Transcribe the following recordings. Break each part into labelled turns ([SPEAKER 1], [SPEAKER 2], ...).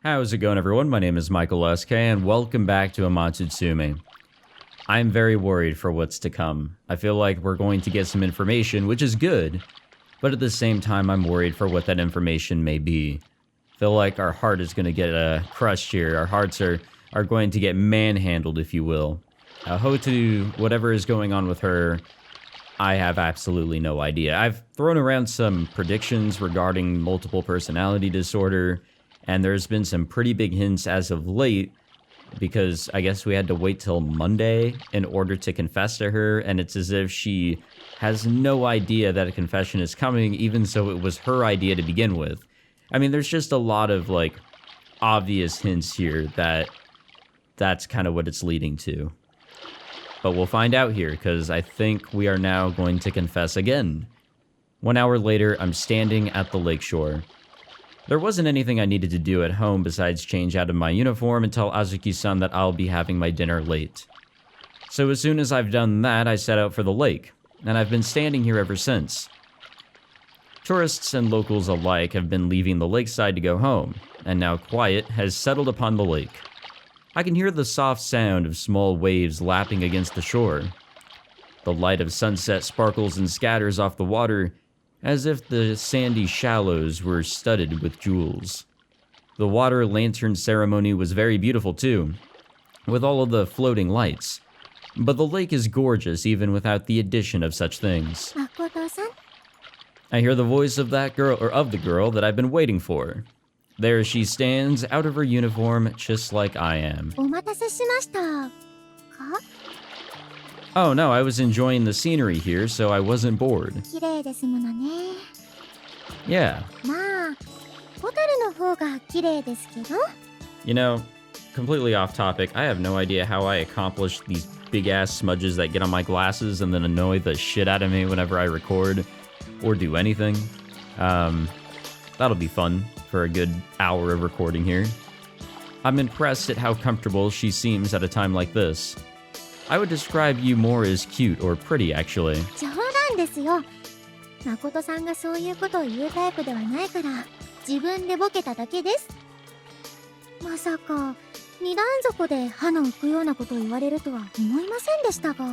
[SPEAKER 1] How's it going, everyone? My name is Michael SK, and welcome back to Amatsutsumi. I'm very worried for what's to come. I feel like we're going to get some information, which is good, but at the same time, I'm worried for what that information may be. I feel like our heart is going to get crushed here. Our hearts are going to get manhandled, if you will. Hotu, whatever is going on with her, I have absolutely no idea. I've thrown around some predictions regarding multiple personality disorder, and there's been some pretty big hints as of late, because I guess we had to wait till Monday in order to confess to her, and it's as if she has no idea that a confession is coming, even so it was her idea to begin with. I mean, there's just a lot of, obvious hints here that that's kind of what it's leading to. But we'll find out here, because I think we are now going to confess again. 1 hour later, I'm standing at the lakeshore. There wasn't anything I needed to do at home besides change out of my uniform and tell Azuki-san that I'll be having my dinner late. So as soon as I've done that, I set out for the lake, and I've been standing here ever since. Tourists and locals alike have been leaving the lakeside to go home, and now quiet has settled upon the lake. I can hear the soft sound of small waves lapping against the shore. The light of sunset sparkles and scatters off the water, as if the sandy shallows were studded with jewels. The water lantern ceremony was very beautiful too, with all of the floating lights. But the lake is gorgeous even without the addition of such things.
[SPEAKER 2] Makoto-san?
[SPEAKER 1] I hear the voice of that girl, or of the girl that I've been waiting for. There she stands, out of her uniform, just like I am.
[SPEAKER 2] お待たせしましたか?
[SPEAKER 1] Oh no, I was enjoying the scenery here, so I wasn't bored.
[SPEAKER 2] 綺麗ですものね。
[SPEAKER 1] Yeah.
[SPEAKER 2] まあ、ホタルの方が綺麗ですけど。
[SPEAKER 1] You know, completely off topic, I have no idea how I accomplished these big-ass smudges that get on my glasses and then annoy the shit out of me whenever I record or do anything. That'll be fun for a good hour of recording here. I'm impressed at how comfortable she seems at a time like this. I would describe you more as cute or pretty, actually.
[SPEAKER 2] 冗談ですよ。誠さんがそういうことを言うタイプではないから、自分でボケただけです。まさか、二段底で歯の浮くようなことを言われるとは思いませんでしたが。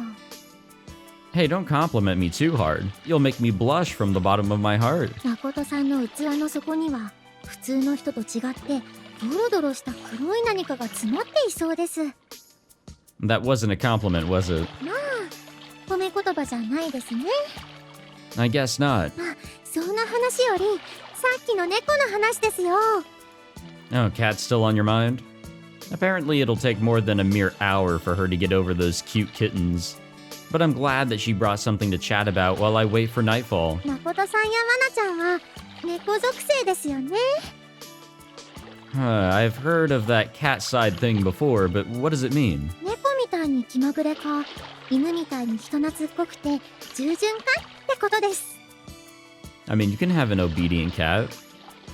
[SPEAKER 1] Hey, don't compliment me too hard. You'll make me blush from the bottom of my heart.
[SPEAKER 2] 誠さんの器の底には、普通の人と違って、ドロドロした黒い何かが詰まっていそうです。
[SPEAKER 1] That wasn't a compliment, was it?
[SPEAKER 2] まあ、褒め言葉じゃないですね。
[SPEAKER 1] I guess not.
[SPEAKER 2] まあ、そんな話より、さっきの猫の話ですよ。
[SPEAKER 1] Oh, cat's still on your mind? Apparently it'll take more than a mere hour for her to get over those cute kittens. But I'm glad that she brought something to chat about while I wait for nightfall.
[SPEAKER 2] 誠さんや愛菜ちゃんは、猫属性ですよね。
[SPEAKER 1] I've heard of that cat side thing before, but what does it mean?
[SPEAKER 2] 猫みたいに気まぐれか、犬みたいに人懐っこくて、従順かってことです。
[SPEAKER 1] I mean, you can have an obedient cat.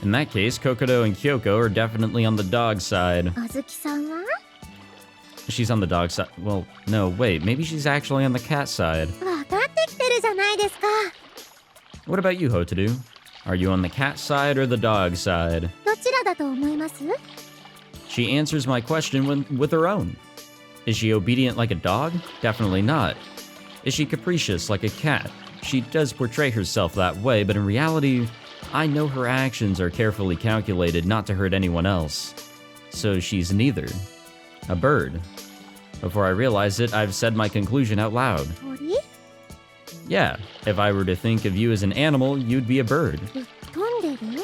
[SPEAKER 1] In that case, Kokoro and Kyoko are definitely on the dog side.
[SPEAKER 2] あずきさんは
[SPEAKER 1] She's on the dog side. Well, no, wait, maybe she's actually on the cat side.
[SPEAKER 2] 分かってきてるじゃないですか。
[SPEAKER 1] What about you, Hotaru? Are you on the cat side or the dog side?
[SPEAKER 2] どちらだと思います？
[SPEAKER 1] She answers my question with her own. Is she obedient like a dog? Definitely not. Is she capricious like a cat? She does portray herself that way, but in reality, I know her actions are carefully calculated not to hurt anyone else. So she's neither. A bird. Before I realize it, I've said my conclusion out loud.
[SPEAKER 2] 鳥？
[SPEAKER 1] Yeah, if I were to think of you as an animal, you'd be a bird.
[SPEAKER 2] ぶっ飛んでる？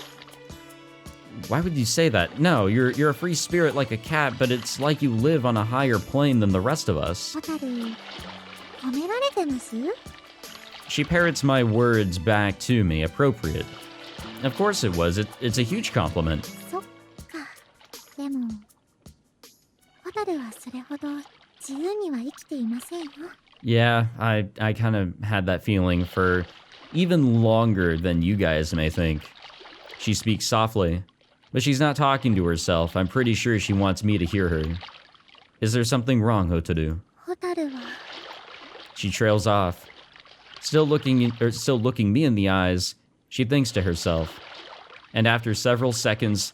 [SPEAKER 1] Why would you say that? No, you're a free spirit like a cat, but it's like you live on a higher plane than the rest of us.
[SPEAKER 2] ホタル、褒められてます？
[SPEAKER 1] She parrots my words back to me, appropriate. Of course it was. It's a huge compliment.
[SPEAKER 2] そっか。でも、ホタルはそれほど自由には生きていませんよ。
[SPEAKER 1] Yeah, I kind of had that feeling for even longer than you guys may think. She speaks softly, but she's not talking to herself. I'm pretty sure she wants me to hear her. Is there something wrong, Hotaru?
[SPEAKER 2] ホタルは
[SPEAKER 1] She trails off. Still looking me in the eyes, she thinks to herself. And after several seconds,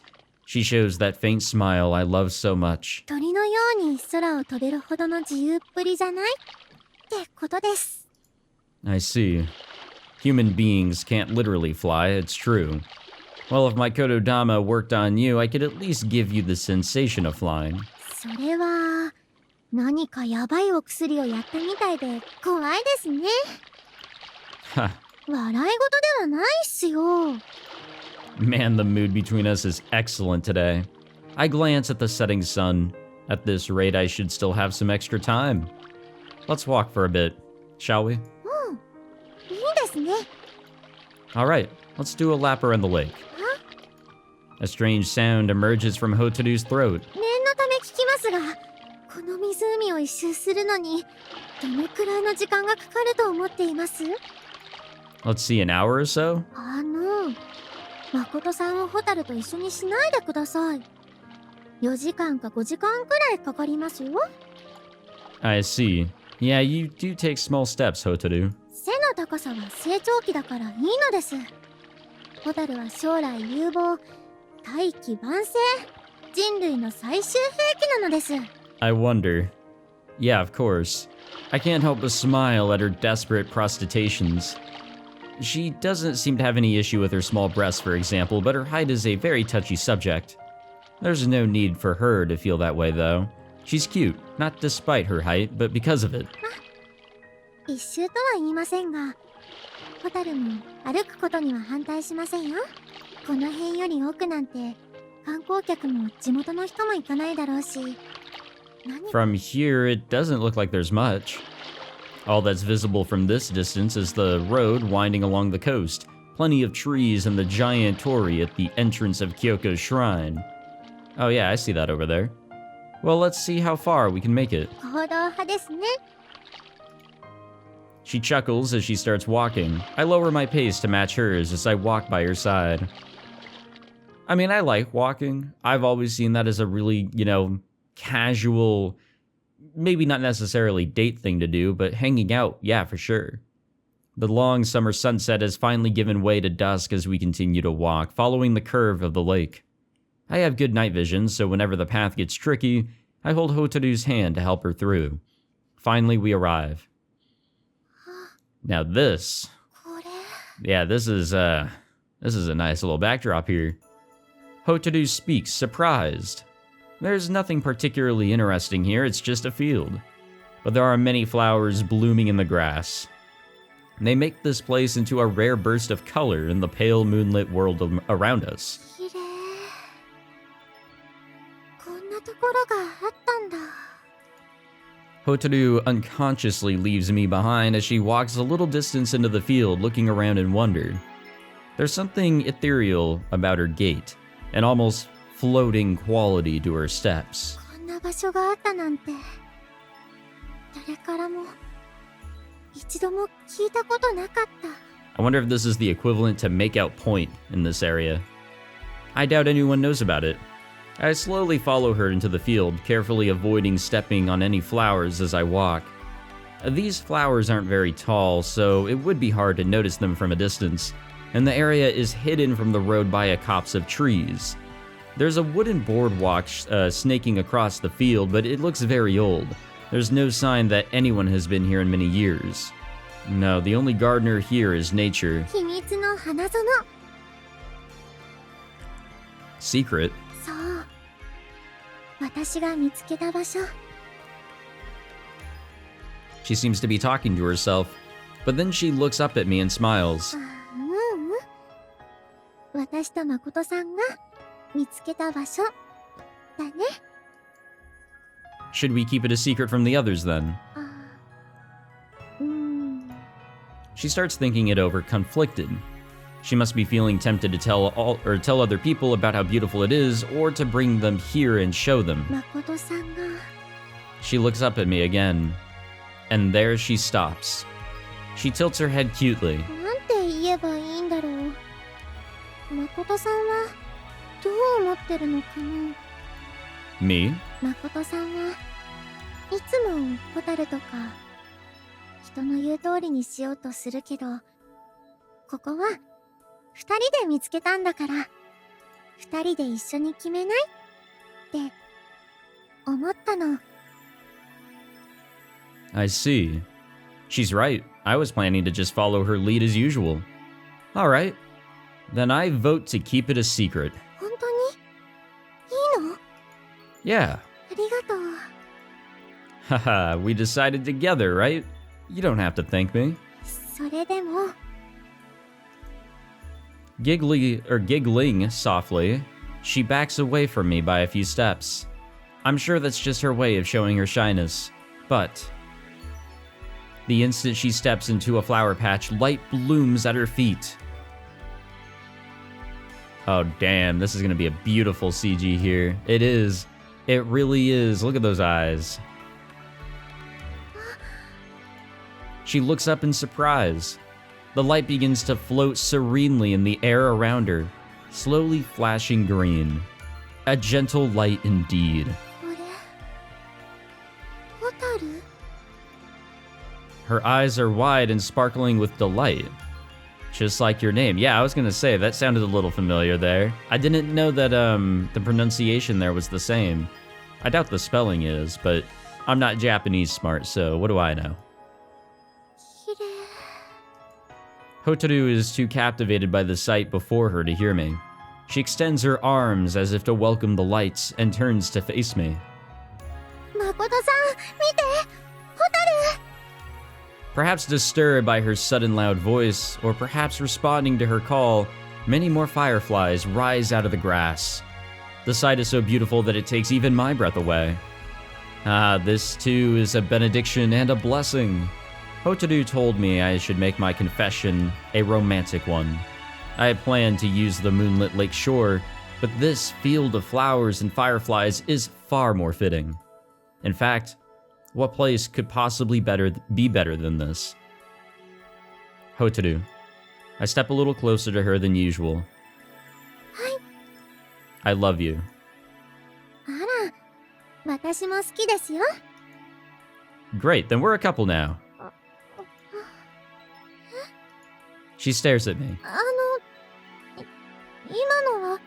[SPEAKER 1] She shows that faint smile I love so much.
[SPEAKER 2] 鳥のように空を飛べるほどの自由っぷりじゃないってことです。
[SPEAKER 1] I see. Human beings can't literally fly, it's true. Well, if my kotodama worked on you, I could at least give you the sensation of flying.
[SPEAKER 2] それは何かヤバいお薬をやったみたいで怖いですね。
[SPEAKER 1] Ha.
[SPEAKER 2] 笑い事ではないっすよ。
[SPEAKER 1] Man, the mood between us is excellent today. I glance at the setting sun. At this rate, I should still have some extra time. Let's walk for a bit, shall we?
[SPEAKER 2] うん、いいですね。
[SPEAKER 1] Alright, let's do a lap around the lake. A strange sound emerges from Hotaru's throat.
[SPEAKER 2] 念のため聞きますが、この湖を一周するのにどのくらいの時間がかかると思っています？
[SPEAKER 1] Let's see, an hour or so?
[SPEAKER 2] 誠さんをホタルと一緒にしないでください。4時間か5時間くらいかかりますよ。
[SPEAKER 1] I see. Yeah, you do take small steps, Hotaru.
[SPEAKER 2] 背の高さは成長期だからいいのです。ホタルは将来有望、大器晩成、人類の最終兵器なのです。
[SPEAKER 1] I wonder. Yeah, of course. I can't help but smile at her desperate protestations. She doesn't seem to have any issue with her small breasts, for example, but her height is a very touchy subject. There's no need for her to feel that way, though. She's cute, not despite her height, but because of it.
[SPEAKER 2] 一周とは言いませんが、ホタルも歩くことには反対しませんよ。この辺より奥なんて観光客も地元の人も行かないだろうし。
[SPEAKER 1] From here, it doesn't look like there's much. All that's visible from this distance is the road winding along the coast, plenty of trees, and the giant torii at the entrance of Kyoko's shrine. Oh yeah, I see that over there. Well, let's see how far we can make it.
[SPEAKER 2] 行動派ですね。
[SPEAKER 1] She chuckles as she starts walking. I lower my pace to match hers as I walk by her side. I mean, I like walking. I've always seen that as a really, casual, maybe not necessarily date thing to do, but hanging out, yeah, for sure. The long summer sunset has finally given way to dusk as we continue to walk, following the curve of the lake. I have good night vision, so whenever the path gets tricky, I hold Hotaru's hand to help her through. Finally, we arrive. Now this... Yeah, this is a nice little backdrop here. Hotaru speaks, surprised. There's nothing particularly interesting here, it's just a field. But there are many flowers blooming in the grass. They make this place into a rare burst of color in the pale moonlit world around us.
[SPEAKER 2] 綺麗。こんなところがあったんだ。
[SPEAKER 1] Hotaru unconsciously leaves me behind as she walks a little distance into the field, looking around in wonder. There's something ethereal about her gait, an almost floating quality to her steps.
[SPEAKER 2] こんな場所があったなんて、誰からも一度も聞いたことなかった。
[SPEAKER 1] I wonder if this is the equivalent to Makeout Point in this area. I doubt anyone knows about it. I slowly follow her into the field, carefully avoiding stepping on any flowers as I walk. These flowers aren't very tall, so it would be hard to notice them from a distance, and the area is hidden from the road by a copse of trees. There's a wooden boardwalk snaking across the field, but it looks very old. There's no sign that anyone has been here in many years. No, the only gardener here is nature.
[SPEAKER 2] 秘密の花園。
[SPEAKER 1] Secret?
[SPEAKER 2] そう。私が見つけた場所。
[SPEAKER 1] She seems to be talking to herself, but then she looks up at me and smiles.
[SPEAKER 2] 私と誠さんが見つけた場所だね。
[SPEAKER 1] Should we keep it a secret from the others then? She starts thinking it over, conflicted. She must be feeling tempted to tell other people about how beautiful it is, or to bring them here and show them.
[SPEAKER 2] 誠さんが。
[SPEAKER 1] She looks up at me again, and there she stops. She tilts her head cutely.
[SPEAKER 2] なんて言えばいいんだろう。誠さんはどう思ってるのかな。
[SPEAKER 1] Me?
[SPEAKER 2] 誠さんはいつもホタルとか人の言う通りにしようとするけど、ここは二人で見つけたんだから。二人で一緒に決めないって思ったの。
[SPEAKER 1] I see. She's right. I was planning to just follow her lead as usual. Alright. Then I vote to keep it a secret.
[SPEAKER 2] 本当にいいの？
[SPEAKER 1] Yeah.
[SPEAKER 2] ありがとう。
[SPEAKER 1] Haha, we decided together, right? You don't have to thank me.
[SPEAKER 2] それでも
[SPEAKER 1] Giggling softly, she backs away from me by a few steps. I'm sure that's just her way of showing her shyness, but the instant she steps into a flower patch, light blooms at her feet. Oh damn, this is gonna be a beautiful CG here. It is. It really is. Look at those eyes. She looks up in surprise. The light begins to float serenely in the air around her, slowly flashing green. A gentle light indeed.
[SPEAKER 2] これホタル？
[SPEAKER 1] Her eyes are wide and sparkling with delight. Just like your name. Yeah, I was gonna say, that sounded a little familiar there. I didn't know that the pronunciation there was the same. I doubt the spelling is, but I'm not Japanese smart, so what do I know?
[SPEAKER 2] きれい。
[SPEAKER 1] Hotaru is too captivated by the sight before her to hear me. She extends her arms as if to welcome the lights and turns to face me.
[SPEAKER 2] 誠さん、見て！ホタル！
[SPEAKER 1] Perhaps disturbed by her sudden loud voice, or perhaps responding to her call, many more fireflies rise out of the grass. The sight is so beautiful that it takes even my breath away. Ah, this too is a benediction and a blessing. Hotaru told me I should make my confession a romantic one. I had planned to use the moonlit lake shore, but this field of flowers and fireflies is far more fitting. In fact, what place could possibly be better than this? Hotaru. I step a little closer to her than usual.
[SPEAKER 2] はい。
[SPEAKER 1] I love you.
[SPEAKER 2] あら、私も好きですよ。
[SPEAKER 1] Great, then we're a couple now. She stares at me.
[SPEAKER 2] 今のは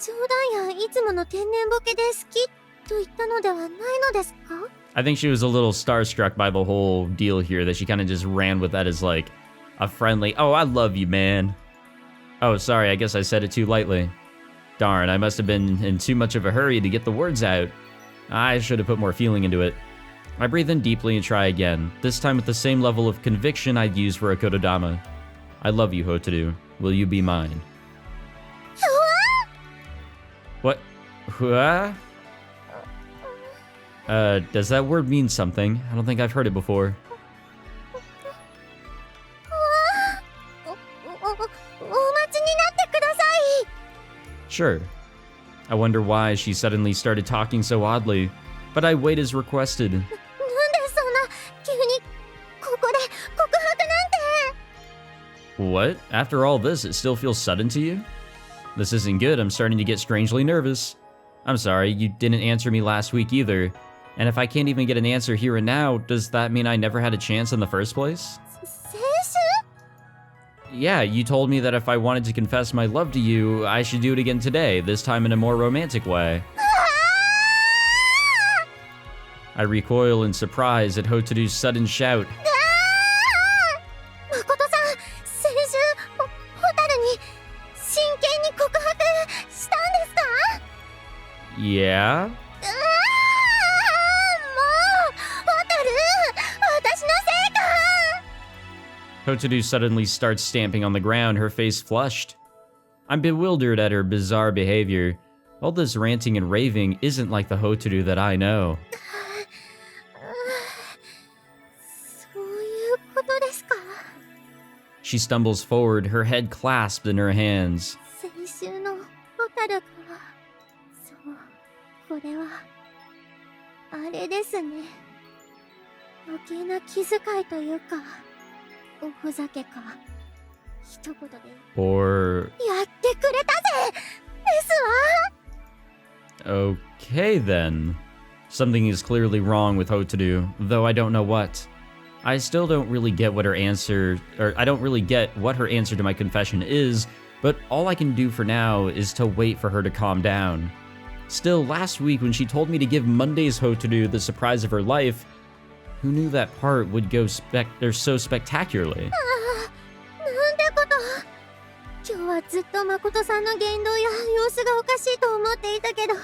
[SPEAKER 2] 冗談やいつもの天然ボケで好きと言ったのではないのですか？
[SPEAKER 1] I think she was a little starstruck by the whole deal here, that she kind of just ran with that as like a friendly, oh, I love you, man. Oh, sorry, I guess I said it too lightly. Darn, I must have been in too much of a hurry to get the words out. I should have put more feeling into it. I breathe in deeply and try again, this time with the same level of conviction I'd use for a kotodama. I love you, Hotaru. Will you be mine? What? Huh? Does that word mean something? I don't think I've heard it before.
[SPEAKER 2] お待ちになってください。
[SPEAKER 1] Sure. I wonder why she suddenly started talking so oddly, but I wait as requested.
[SPEAKER 2] なんでそんな急にここで告白なんて。
[SPEAKER 1] What? After all this, it still feels sudden to you? This isn't good. I'm starting to get strangely nervous. I'm sorry, you didn't answer me last week either. And if I can't even get an answer here and now, does that mean I never had a chance in the first place?
[SPEAKER 2] 先週？
[SPEAKER 1] Yeah, you told me that if I wanted to confess my love to you, I should do it again today, this time in a more romantic way. I recoil in surprise at Hotaru's sudden shout.
[SPEAKER 2] 誠さん、先週ホタルに真剣に告白したんですか？
[SPEAKER 1] Yeah?
[SPEAKER 2] もうホタル、私のせいか。
[SPEAKER 1] Hotaru suddenly starts stamping on the ground, her face flushed. I'm bewildered at her bizarre behavior. All this ranting and raving isn't like the Hotaru that I know.
[SPEAKER 2] そういうことですか。
[SPEAKER 1] She stumbles forward, her head clasped in her hands.
[SPEAKER 2] 先週のホタルか。そう、これはあれですね。余計な気遣いというか、おふざけか、一言で
[SPEAKER 1] Or...
[SPEAKER 2] やってくれたぜですわ。
[SPEAKER 1] Okay then. Something is clearly wrong with Hotaru, though I don't know what. I still don't really get what her answer to my confession is, but all I can do for now is to wait for her to calm down. Still, last week when she told me to give Monday's Hotaru the surprise of her life, who knew that part would go so spectacularly?
[SPEAKER 2] なんてこと。今日はずっと誠さんの言動や様子がおかしいと思っていたけど、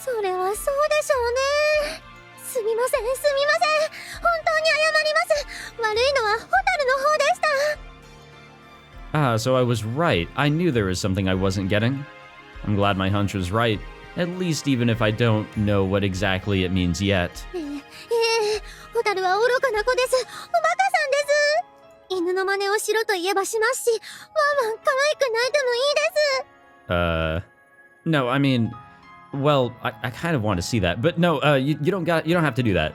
[SPEAKER 2] それはそうでしょうね。すみません、すみません。本当に謝ります。悪いのはホタルの方でした。
[SPEAKER 1] Ah, so I was right. I knew there was something I wasn't getting. I'm glad my hunch was right. At least even if I don't know what exactly it means yet.
[SPEAKER 2] ホタルは愚かな子です。おバカさんです。犬の真似をしろと言えばしますし、ワンワン可愛く泣いてもいいです。
[SPEAKER 1] No, I mean, well, I kind of want to see that, but no, you don't have to do that.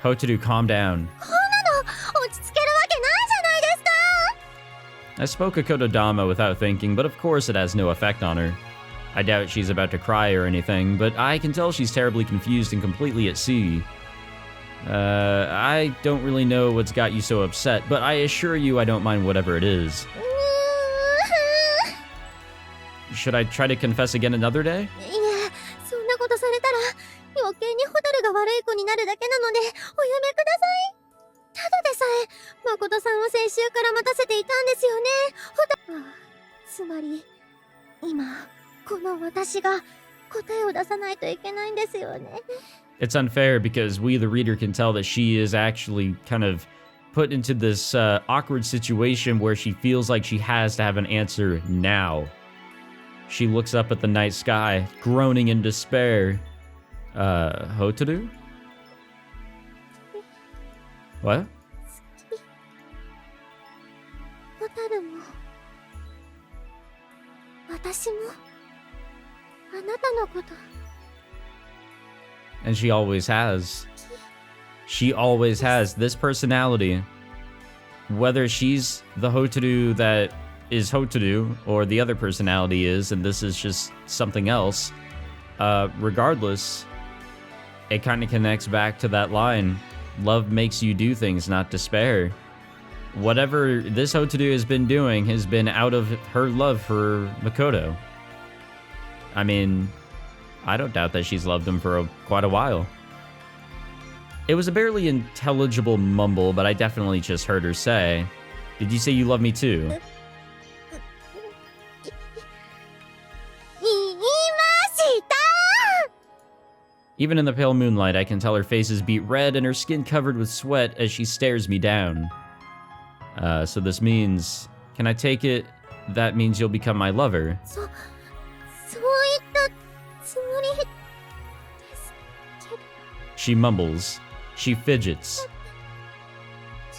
[SPEAKER 1] Hotaru, calm down.
[SPEAKER 2] こんなの落ち着けるわけないじゃないですか。
[SPEAKER 1] I spoke a kotodama without thinking, but of course it has no effect on her. I doubt she's about to cry or anything, but I can tell she's terribly confused and completely at sea. I don't really know what's got you so upset, but I assure you I don't mind whatever it is. Should I try to confess again another day?
[SPEAKER 2] いや、そんなことされたら余計にホタルが悪い子になるだけなのでおやめください。ただでさえ誠さんは先週から待たせていたんですよね。つまり今この私が答えを出さないといけないんですよね。
[SPEAKER 1] It's unfair because we, the reader, can tell that she is actually kind of put into this awkward situation where she feels like she has to have an answer now. She looks up at the night sky, groaning in despair. Hotaru? What?
[SPEAKER 2] ホタルも私もあなたのこと。
[SPEAKER 1] And she always has. She always has this personality. Whether she's the Hotaru that is Hotaru, or the other personality is, and this is just something else, regardless, it kind of connects back to that line. Love makes you do things, not despair. Whatever this Hotaru has been doing has been out of her love for Makoto. I mean, I don't doubt that she's loved him for quite a while. It was a barely intelligible mumble, but I definitely just heard her say, "Did you say you love me too?"
[SPEAKER 2] 言いました。
[SPEAKER 1] Even in the pale moonlight, I can tell her face is beet red and her skin covered with sweat as she stares me down. So this means, can I take it that means you'll become my lover?
[SPEAKER 2] そう言ったつもりですけど。
[SPEAKER 1] She mumbles. She fidgets.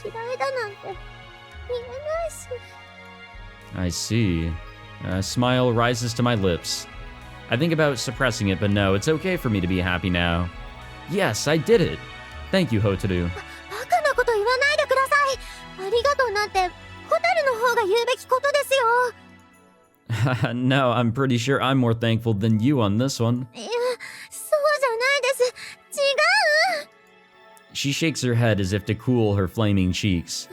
[SPEAKER 2] 嫌いだなんて言えないし。
[SPEAKER 1] I see. A smile rises to my lips. I think about suppressing it, but no, it's okay for me to be happy now. Yes, I did it. Thank you, Hotaru.
[SPEAKER 2] バカなこと言わないでください。ありがとうなんてホタルの方が言うべきことですよ。
[SPEAKER 1] No, I'm pretty sure I'm more thankful than you on this one.
[SPEAKER 2] いや、そうじゃないです。違う。
[SPEAKER 1] She shakes her head as if to cool her flaming cheeks.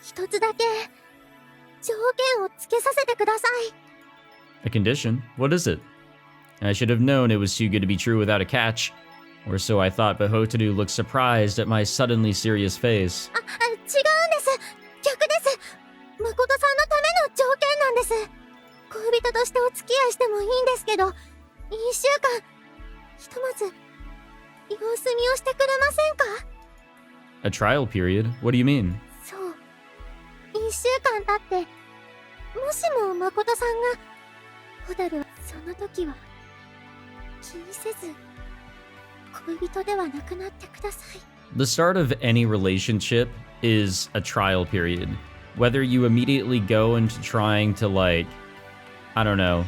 [SPEAKER 2] 一つだけ条件をつけさせてください。
[SPEAKER 1] A condition? What is it? I should have known it was too good to be true without a catch. Or so I thought, but Hotaru looked surprised at my suddenly serious face.
[SPEAKER 2] 違うんです。逆です。誠さんのための条件なんです。恋人としてお付き合いしてもいいんですけど、1週間ひとまず様子見をしてくれませんか？
[SPEAKER 1] A trial period? What do you mean?
[SPEAKER 2] そう。1週間経って、もしも誠さんが、ホタルはその時は気にせず恋人ではなくなってください。
[SPEAKER 1] The start of any relationship is a trial period. Whether you immediately go into trying to, like, I don't know,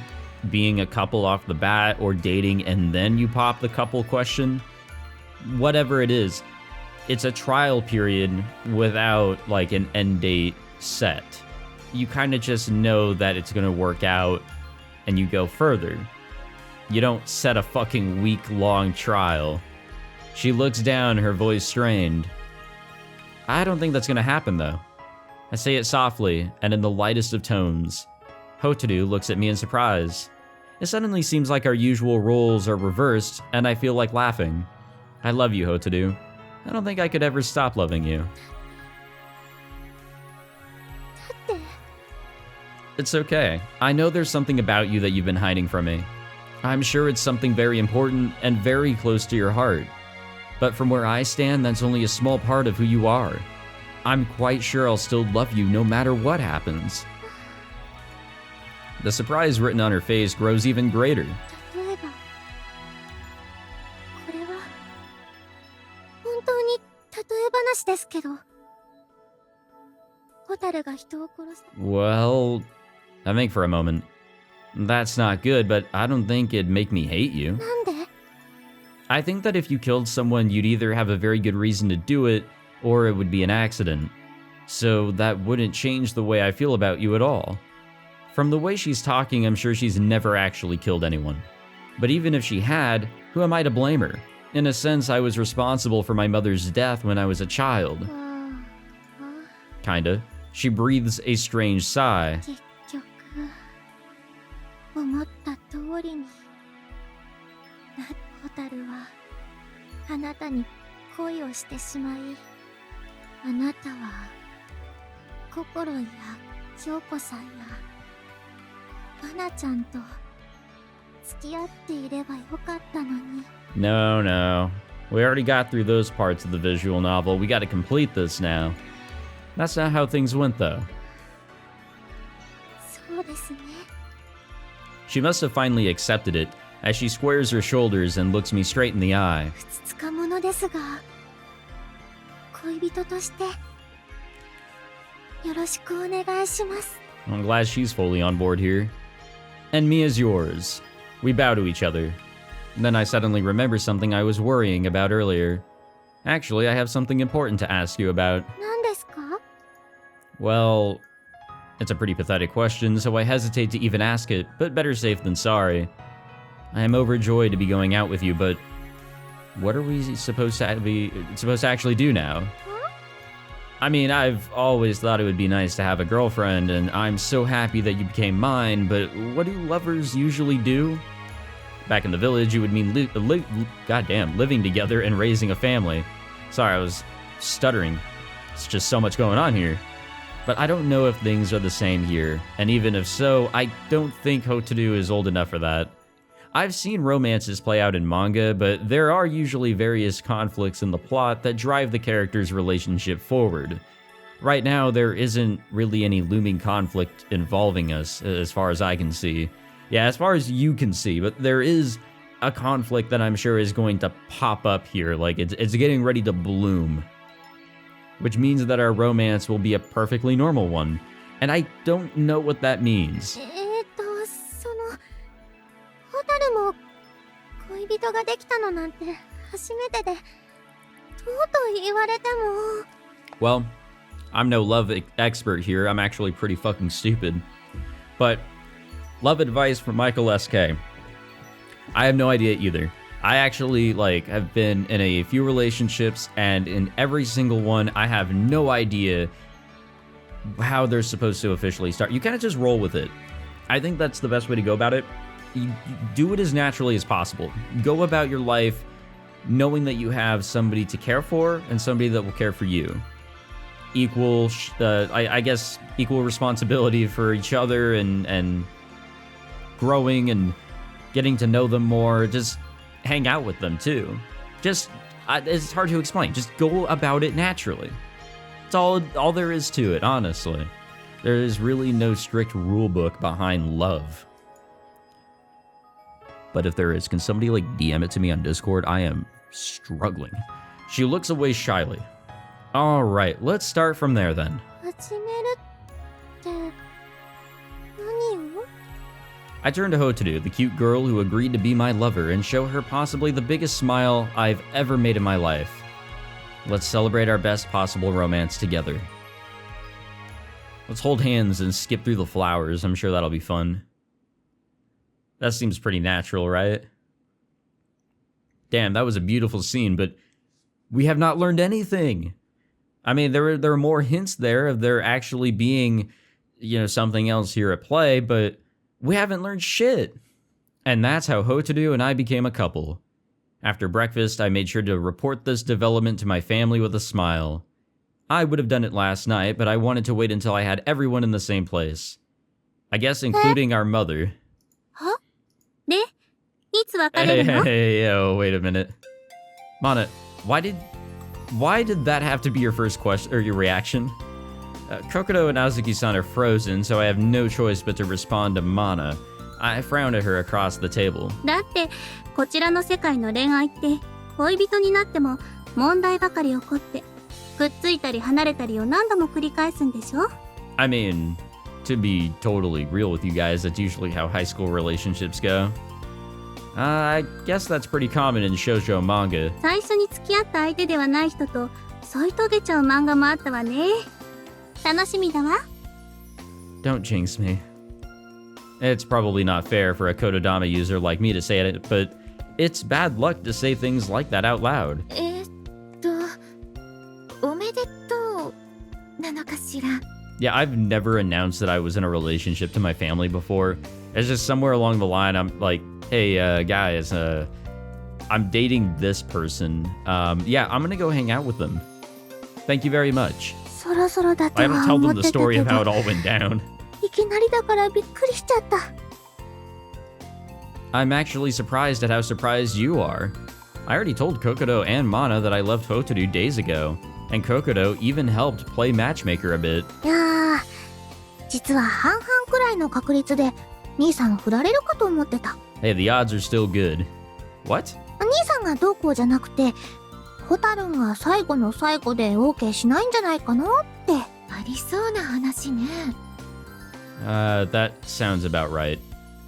[SPEAKER 1] being a couple off the bat or dating and then you pop the couple question, whatever it is, it's a trial period without, like, an end date set. You kind of just know that it's going to work out and you go further. You don't set a fucking week-long trial. She looks down, her voice strained. I don't think that's going to happen, though. I say it softly and in the lightest of tones. Hotaru looks at me in surprise. It suddenly seems like our usual roles are reversed, and I feel like laughing. I love you, Hotaru. I don't think I could ever stop loving you.
[SPEAKER 2] だって
[SPEAKER 1] It's okay. I know there's something about you that you've been hiding from me. I'm sure it's something very important and very close to your heart. But from where I stand, that's only a small part of who you are. I'm quite sure I'll still love you no matter what happens. The surprise written on her face grows even greater.
[SPEAKER 2] 例えばこれは本当に例え話ですけどホタルが人を殺す
[SPEAKER 1] Well, I think for a moment. That's not good, but I don't think it'd make me hate you.
[SPEAKER 2] なんで
[SPEAKER 1] I think that if you killed someone, you'd either have a very good reason to do it, or it would be an accident. So that wouldn't change the way I feel about you at all. From the way she's talking, I'm sure she's never actually killed anyone. But even if she had, who am I to blame her? In a sense, I was responsible for my mother's death when I was a child.
[SPEAKER 2] ああ
[SPEAKER 1] Kinda. She breathes a strange sigh.
[SPEAKER 2] 結局思った通りにホタルはあなたに恋をしてしまいあなたは心や京子さんや花ちゃんと付き合っていればよかったのに
[SPEAKER 1] No, no. We already got through those parts of the visual novel. We gotta complete this now. That's not how things went, though.
[SPEAKER 2] そうですね
[SPEAKER 1] She must have finally accepted it, as she squares her shoulders and looks me straight in the eye.
[SPEAKER 2] ふつつかものですが恋人としてよろしくお願いします
[SPEAKER 1] I'm glad she's fully on board here. And me as yours. We bow to each other. Then I suddenly remember something I was worrying about earlier. Actually, I have something important to ask you about.
[SPEAKER 2] 何ですか
[SPEAKER 1] Well, it's a pretty pathetic question, so I hesitate to even ask it, but better safe than sorry. I am overjoyed to be going out with you, but what are we supposed to actually do now? I mean, I've always thought it would be nice to have a girlfriend, and I'm so happy that you became mine, but what do lovers usually do? Back in the village, it would mean living together and raising a family. Sorry, I was stuttering. It's just so much going on here. But I don't know if things are the same here, and even if so, I don't think Hotaru is old enough for that. I've seen romances play out in manga, but there are usually various conflicts in the plot that drive the characters' relationship forward. Right now, there isn't really any looming conflict involving us, as far as I can see. Yeah, as far as you can see, but there is a conflict that I'm sure is going to pop up here, like it's getting ready to bloom. Which means that our romance will be a perfectly normal one. And I don't know what that means.
[SPEAKER 2] そのホタルも恋人ができたのなんて初めてでとうと言われても
[SPEAKER 1] Well, I'm no love expert here. I'm actually pretty fucking stupid. But love advice from Michael SK. I have no idea either. I actually have been in a few relationships, and in every single one, I have no idea how they're supposed to officially start. You kind of just roll with it. I think that's the best way to go about it. You do it as naturally as possible. Go about your life knowing that you have somebody to care for and somebody that will care for you. Equal, I guess, equal responsibility for each other and growing and getting to know them more. Just hang out with them too. It's hard to explain. Just go about it naturally. It's all there is to it, honestly. There is really no strict rule book behind love. But if there is, can somebody DM it to me on Discord? I am struggling. She looks away shyly. All right, let's start from there then.
[SPEAKER 2] 始めるって何を
[SPEAKER 1] I turn to Hotaru, the cute girl who agreed to be my lover, and show her possibly the biggest smile I've ever made in my life. Let's celebrate our best possible romance together. Let's hold hands and skip through the flowers. I'm sure that'll be fun. That seems pretty natural, right? Damn, that was a beautiful scene, but we have not learned anything. I mean, there are more hints there of there actually being, something else here at play, but we haven't learned shit. And that's how Hotaru and I became a couple. After breakfast, I made sure to report this development to my family with a smile. I would have done it last night, but I wanted to wait until I had everyone in the same place. I guess including our mother.
[SPEAKER 2] Huh? で、いつ別れるの?
[SPEAKER 1] Hey, oh, wait a minute. Mana, why did that have to be your first question, or your reaction? Kokoro and Azuki-san are frozen, so I have no choice but to respond to Mana. I frowned at her across the table.
[SPEAKER 2] だって、こちらの世界の恋愛って、恋人になっても問題ばかり起こって、くっついたり離れたりを何度も繰り返すんでしょ?
[SPEAKER 1] I mean, to be totally real with you guys, that's usually how high school relationships go. I guess that's pretty common in shoujo manga.
[SPEAKER 2] 最初に付き合った相手ではない人と添い遂げちゃう漫画もあったわね。楽しみだわ。
[SPEAKER 1] Don't jinx me. It's probably not fair for a kotodama user like me to say it, but it's bad luck to say things like that out loud.
[SPEAKER 2] おめでとうなのかしら?
[SPEAKER 1] Yeah, I've never announced that I was in a relationship to my family before. It's just somewhere along the line, I'm like, hey, guys, I'm dating this person. Yeah, I'm gonna go hang out with them. Thank you very much.
[SPEAKER 2] そろそろだと
[SPEAKER 1] I
[SPEAKER 2] は
[SPEAKER 1] don't tell
[SPEAKER 2] 思
[SPEAKER 1] them
[SPEAKER 2] っ
[SPEAKER 1] the
[SPEAKER 2] てた
[SPEAKER 1] story
[SPEAKER 2] け
[SPEAKER 1] of how
[SPEAKER 2] ど、
[SPEAKER 1] it all went down.
[SPEAKER 2] いきなりだからびっくりしちゃった。
[SPEAKER 1] I'm actually surprised at how surprised you are. I already told Kokoro and Mana that I left Hotaru days ago, and Kokoro even helped play matchmaker a bit.
[SPEAKER 2] いやー、実は半々くらいの確率で兄さんを振られるかと思ってた。
[SPEAKER 1] Hey, the odds are still good. What?
[SPEAKER 2] 兄さんがどうこうじゃなくて、ホタルンが最後の最後で OK しないんじゃないかなって。ありそうな話ね。
[SPEAKER 1] That sounds about right.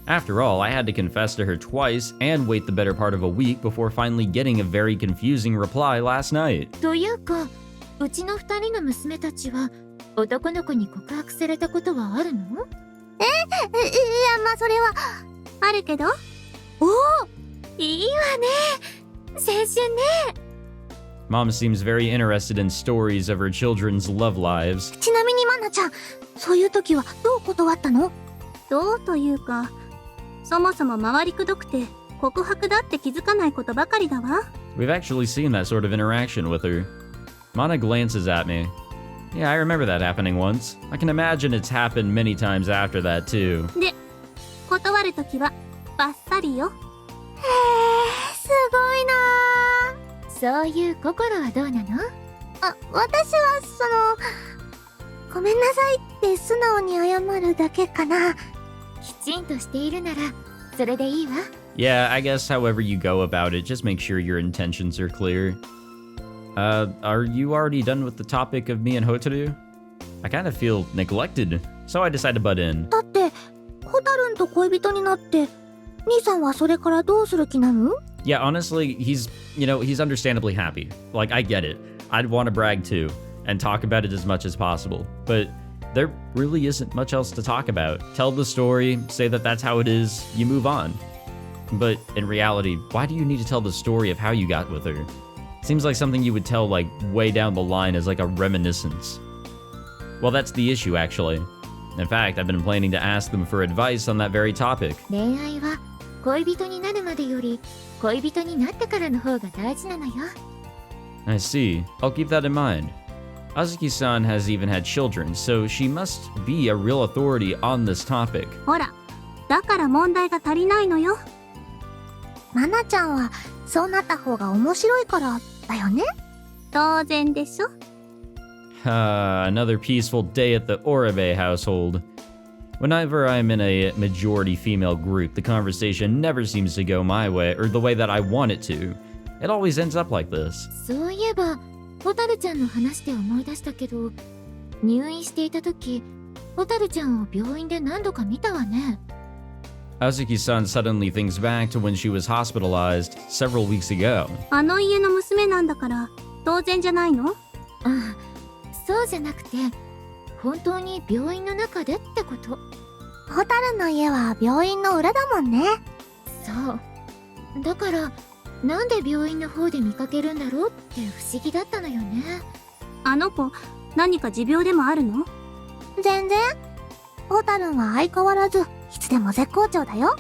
[SPEAKER 1] After all, I had to confess to her twice and wait the better part of a week before finally getting a very confusing reply last night.
[SPEAKER 2] というか、うちの二人の娘たちは男の子に告白されたことはあるの？いや、まあそれはあるけど。おお、いいわね。青春ね。
[SPEAKER 1] Mom seems very interested in stories of her children's love lives.
[SPEAKER 2] ちなみにマナちゃん、そういう時はどう断ったの？どうというか、そもそも回りくどくて告白だって気づかないことばかりだわ。
[SPEAKER 1] We've actually seen that sort of interaction with her. Mana glances at me. Yeah, I remember that happening once. I can imagine it's happened many times after that too.
[SPEAKER 2] で、断る時はバッサリよ。へえ、すごいな。そういう心はどうなの？あ、私はごめんなさいって素直に謝るだけかな。きちんとしているならそれでいいわ。
[SPEAKER 1] Yeah, I guess however you go about it, just make sure your intentions are clear. Are you already done with the topic of me and Hotaru? I kind of feel neglected, so I decided to butt in.
[SPEAKER 2] だって、ホタルンと恋人になって、兄さんはそれからどうする気なの？
[SPEAKER 1] Yeah, honestly, he's understandably happy. Like, I get it. I'd want to brag too, and talk about it as much as possible. But there really isn't much else to talk about. Tell the story, say that that's how it is, you move on. But in reality, why do you need to tell the story of how you got with her? Seems like something you would tell like way down the line as like a reminiscence. Well, that's the issue actually. In fact, I've been planning to ask them for advice on that very topic.
[SPEAKER 2] 恋愛は恋人になるまでより恋人になってからの方が大事なのよ。
[SPEAKER 1] I see. I'll keep that in mind. Azuki-san has even had children, so she must be a real authority on this topic.
[SPEAKER 2] ほら、だから問題が足りないのよ。マナちゃんはそうなった方が面白いからだよね。当然でしょ。
[SPEAKER 1] Another peaceful day at the Oribe household. Whenever I'm in a majority female group, the conversation never seems to go my way or the way that I want it to. It always ends up like this.
[SPEAKER 2] そういえば、ホタルちゃんの話で思い出したけど、入院していた時、ホタルちゃんを病院で何度か見たわね。
[SPEAKER 1] Azuki-san suddenly thinks back to when she was hospitalized several weeks ago.
[SPEAKER 2] あの家の娘なんだから当然じゃないの？ああ、そうじゃなくて、本当に病院の中でってこと。ホタルの家は病院の裏だもんね。そう。だから、なんで病院の方で見かけるんだろうって不思議だったのよね。
[SPEAKER 3] あの子、何か持病でもあるの？
[SPEAKER 2] 全然。ホタルンは相変わらずいつでも絶好調だよ。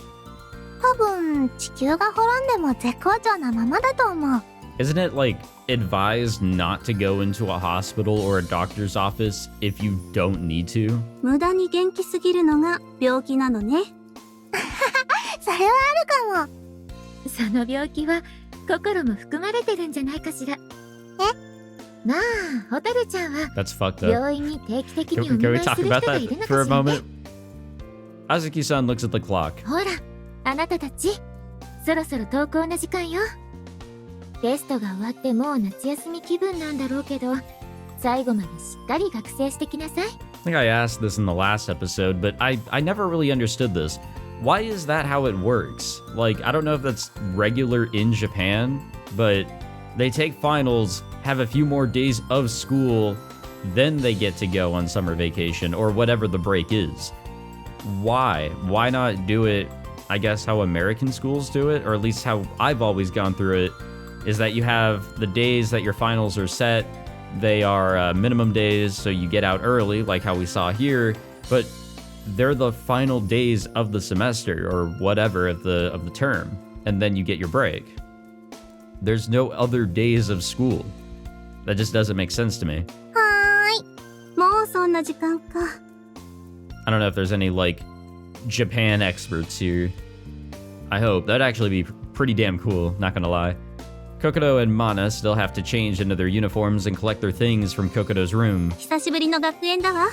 [SPEAKER 2] 多分地球が滅んでも絶好調なままだと思う。
[SPEAKER 1] Isn't it like advised not to go into a hospital or a doctor's office if you don't need to?
[SPEAKER 3] 無駄に元気すぎるのが病気なのね。
[SPEAKER 2] それはあるかも。
[SPEAKER 4] その病気は心も含まれてるんじゃないかしら。まあ、ホタルちゃんは
[SPEAKER 1] That's fucked up.
[SPEAKER 4] 病院に定期的に
[SPEAKER 1] Can
[SPEAKER 4] お見
[SPEAKER 1] we
[SPEAKER 4] 舞い
[SPEAKER 1] talk
[SPEAKER 4] する
[SPEAKER 1] about
[SPEAKER 4] 人がいる
[SPEAKER 1] that
[SPEAKER 4] の
[SPEAKER 1] for
[SPEAKER 4] か
[SPEAKER 1] a
[SPEAKER 4] しらね。
[SPEAKER 1] moment? Azuki-san looks at the clock.
[SPEAKER 4] ほら、あなたたち、そろそろ登校の時間よ。テストが終わってもう夏休み気分なんだろうけど、最後までしっかり学生してきなさい。
[SPEAKER 1] I think I asked this in the last episode, but I never really understood this. Why is that how it works? Like, I don't know if that's regular in Japan, but they take finals, have a few more days of school, then they get to go on summer vacation or whatever the break is. Why? Why not do it, I guess, how American schools do it, or at least how I've always gone through it, is that you have the days that your finals are set. They are minimum days, so you get out early, like how we saw here, but they're the final days of the semester or whatever of the term, and then you get your break. There's no other days of school. That just doesn't make sense to me.
[SPEAKER 2] はーい。
[SPEAKER 3] もうそんな時間か。
[SPEAKER 1] I don't know if there's any, like, Japan experts here. I hope. That'd actually be pretty damn cool, not gonna lie. Kokoro and Mana still have to change into their uniforms and collect their things from Kokoro's room.
[SPEAKER 3] 久しぶりの学園だわ。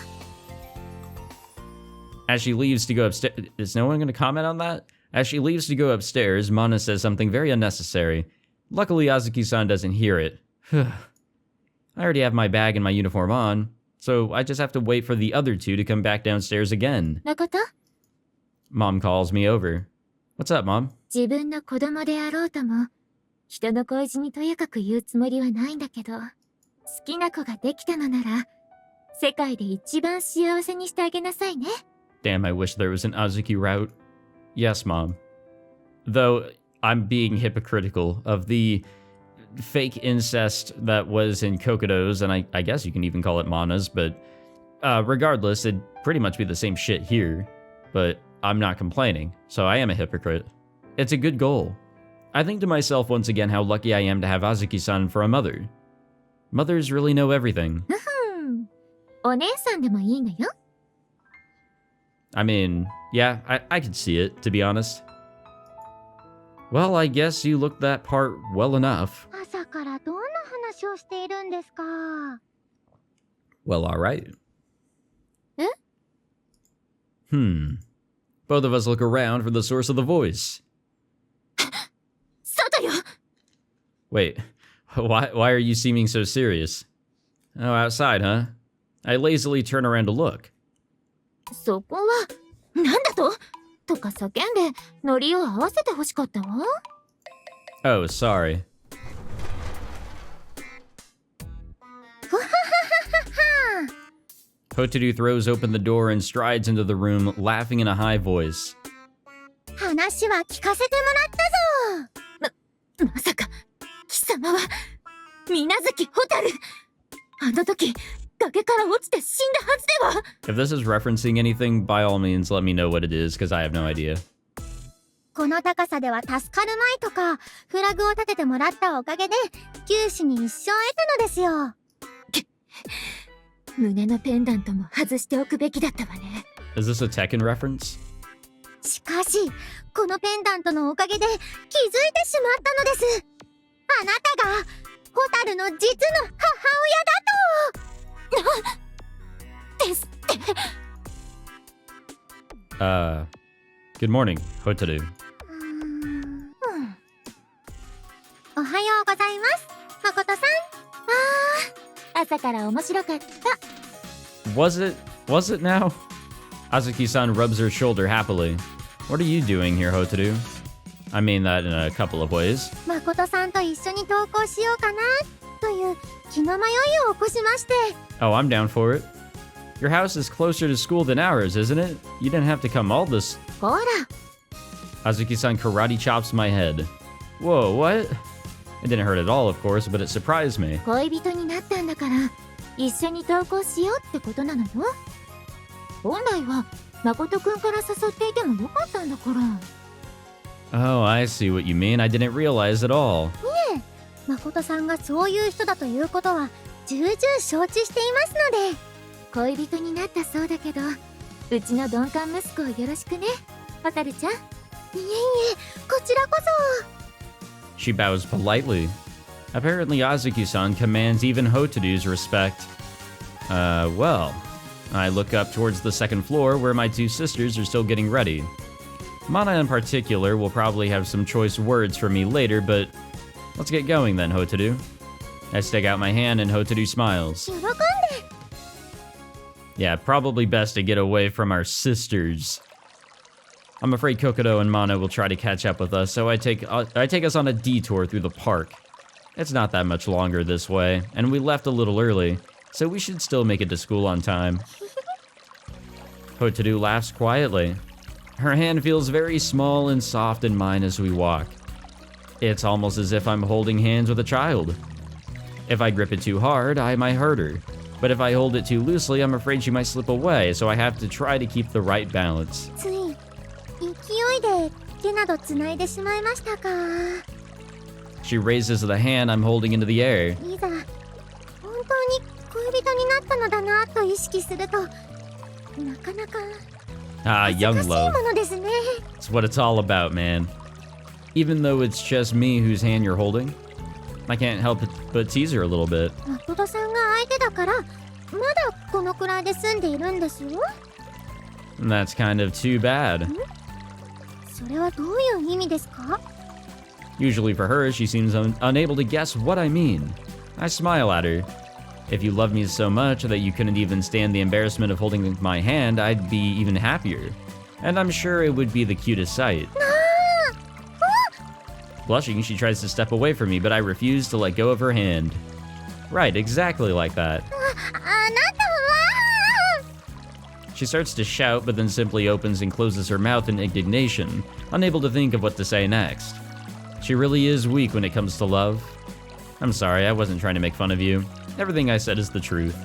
[SPEAKER 1] As she leaves to go upstairs... Is no one gonna comment on that? As she leaves to go upstairs, Mana says something very unnecessary. Luckily, Azuki-san doesn't hear it. I already have my bag and my uniform on, so I just have to wait for the other two to come back downstairs again.
[SPEAKER 4] 誠、
[SPEAKER 1] Mom calls me over. What's up, Mom?
[SPEAKER 4] 自分の子供であろうとも、人の恋路にとやかく言うつもりはないんだけど、好きな子ができたのなら、世界で一番幸せにしてあげなさいね。
[SPEAKER 1] Damn, I wish there was an Azuki route. Yes, Mom. Though, I'm being hypocritical of the fake incest that was in Kokoro's, and I guess you can even call it Mana's, but regardless, it'd pretty much be the same shit here. But I'm not complaining, so I am a hypocrite. It's a good goal. I think to myself once again how lucky I am to have Azuki-san for a mother. Mothers really know everything.
[SPEAKER 4] お姉さんでもいいのよ。
[SPEAKER 1] I mean, yeah, I could see it, to be honest. Well, I guess you looked that part well enough.
[SPEAKER 2] 朝からどんな話をしているんですか？
[SPEAKER 1] Well, alright.
[SPEAKER 4] え？
[SPEAKER 1] Both of us look around for the source of the voice.
[SPEAKER 4] 外よ。
[SPEAKER 1] Wait, why are you seeming so serious? Oh, outside, huh? I lazily turn around to look.
[SPEAKER 4] そこは、なんだとか叫んで、ノリを合わせてほしかったわ。
[SPEAKER 1] Oh, sorry. Hotaru throws open the door and strides into the room, laughing in a high voice.
[SPEAKER 2] 話は聞かせてもらったぞ。
[SPEAKER 4] まさか、貴様は、水無月蛍。あの時、崖から落ちて死んだはずでは。
[SPEAKER 1] If this is referencing anything, by all means, let me know what it is, because I have no idea.
[SPEAKER 2] この高さでは助かるまいとか、フラグを立ててもらったおかげで、九死に一生得たのですよ。
[SPEAKER 4] 胸のペンダントも外しておくべきだったわね。
[SPEAKER 1] Is this a Tekken reference?
[SPEAKER 2] しかし、このペンダントのおかげで気づいてしまったのです。あなたが、ホタルの実の母親だと。
[SPEAKER 4] ですって。
[SPEAKER 1] Good morning, Hotaru.
[SPEAKER 2] おはようございます、誠さん。
[SPEAKER 4] 朝から面白かった。
[SPEAKER 1] Was it now? Azuki-san rubs her shoulder happily. What are you doing here, Hotaru? I mean that in a couple of ways.
[SPEAKER 2] 誠さんと一緒に登校しようかな、という気の迷いを起こしまして。
[SPEAKER 1] Oh, I'm down for it. Your house is closer to school than ours, isn't it? You didn't have to come all this...
[SPEAKER 2] ほら。
[SPEAKER 1] Azuki-san karate chops my head. Whoa, what? It didn't hurt at all, of course, but it surprised me.
[SPEAKER 4] 恋人になったんだから、一緒に登校しようってことなのよ。本来は誠くんから誘っていてもよかったんだから。
[SPEAKER 1] Oh, I see what you mean. I didn't realize at all.
[SPEAKER 2] 誠さんがそういう人だということは重々承知していますので。
[SPEAKER 4] 恋人になったそうだけど、うちの鈍感息子をよろしくね、蛍ちゃん。
[SPEAKER 2] いえいえ、こちらこそ。
[SPEAKER 1] She bows politely. Apparently, Azuki-san commands even Hotaru's respect. Well, I look up towards the second floor where my two sisters are still getting ready. Mana in particular will probably have some choice words for me later, but let's get going then, Hotaru. I stick out my hand and Hotaru smiles.
[SPEAKER 2] 喜んで。
[SPEAKER 1] Yeah, probably best to get away from our sisters. I'm afraid Kokoro and Mana will try to catch up with us, so I take us on a detour through the park. It's not that much longer this way, and we left a little early, so we should still make it to school on time. Hotaru laughs quietly. Her hand feels very small and soft in mine as we walk. It's almost as if I'm holding hands with a child. If I grip it too hard, I might hurt her. But if I hold it too loosely, I'm afraid she might slip away, so I have to try to keep the right balance.
[SPEAKER 2] つい勢いで手などつないでしまいましたか。
[SPEAKER 1] She raises the hand I'm holding into the air.
[SPEAKER 2] いざ本当に恋人になったのだなと意識すると、なかなか
[SPEAKER 1] Ah,
[SPEAKER 2] 恥ず
[SPEAKER 1] young
[SPEAKER 2] かしい
[SPEAKER 1] love.
[SPEAKER 2] ものですね。
[SPEAKER 1] It's what it's all about, man. Even though it's just me whose hand you're holding, I can't help but tease her a little bit.
[SPEAKER 2] 誠さんが相手だからまだこのくらいで済んでいるんですよ。
[SPEAKER 1] And that's kind of too bad.
[SPEAKER 2] それはどういう意味ですか？
[SPEAKER 1] Usually for her, she seems unable to guess what I mean. I smile at her. If you love me so much that you couldn't even stand the embarrassment of holding my hand, I'd be even happier. And I'm sure it would be the cutest sight. Blushing, she tries to step away from me, but I refuse to let go of her hand. Right, exactly like that.
[SPEAKER 2] あなたは
[SPEAKER 1] She starts to shout, but then simply opens and closes her mouth in indignation, unable to think of what to say next. She really is weak when it comes to love. I'm sorry, I wasn't trying to make fun of you. Everything I said is the truth.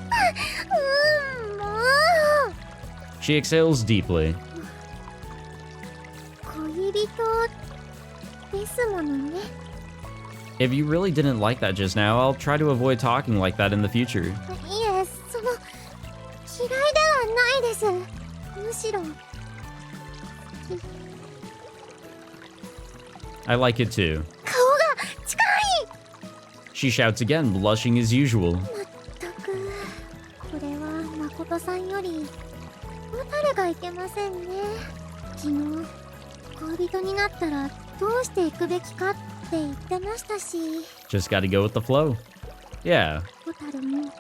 [SPEAKER 2] もう
[SPEAKER 1] She exhales deeply.
[SPEAKER 2] 恋人ですものね。
[SPEAKER 1] If you really didn't like that just now, I'll try to avoid talking like that in the future.
[SPEAKER 2] いえ、その嫌いではないです。むしろ
[SPEAKER 1] I like it too.
[SPEAKER 2] 顔が近い。
[SPEAKER 1] She shouts again, blushing as usual.
[SPEAKER 2] まったくこれは誠さんより蛍がいけませんね。昨日恋人になったらどうしていくべきかって言ってましたし、
[SPEAKER 1] Just gotta go with the flow. Yeah.
[SPEAKER 2] 蛍ももっ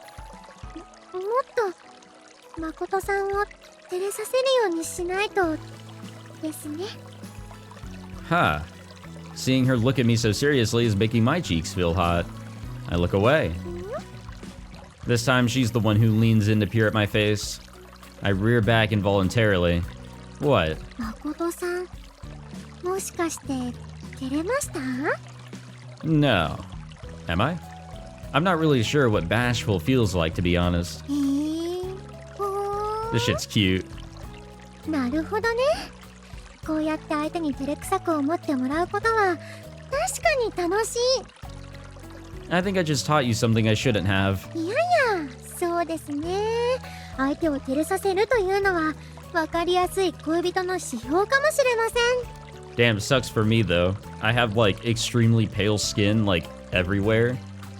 [SPEAKER 2] と誠さんを照れさせるようにしないとですね。
[SPEAKER 1] Huh. Seeing her look at me so seriously is making my cheeks feel hot. I look away. This time she's the one who leans in to peer at my face. I rear back involuntarily. What?
[SPEAKER 2] 誠さん、もしかして照れました？
[SPEAKER 1] No. Am I? I'm not really sure what bashful feels like, to be honest.
[SPEAKER 2] ほ
[SPEAKER 1] This shit's cute.
[SPEAKER 2] ー、なるほどね。こうやって相手に照れくさく思ってもらうことは確かに楽し
[SPEAKER 1] I think I just taught you something I shouldn't have.
[SPEAKER 2] い。いやいや、そうですね。相手を照れさせるというのは分かりやすい恋人の指標かもしれません。
[SPEAKER 1] Damn, sucks for me though. I have like extremely pale skin like everywhere.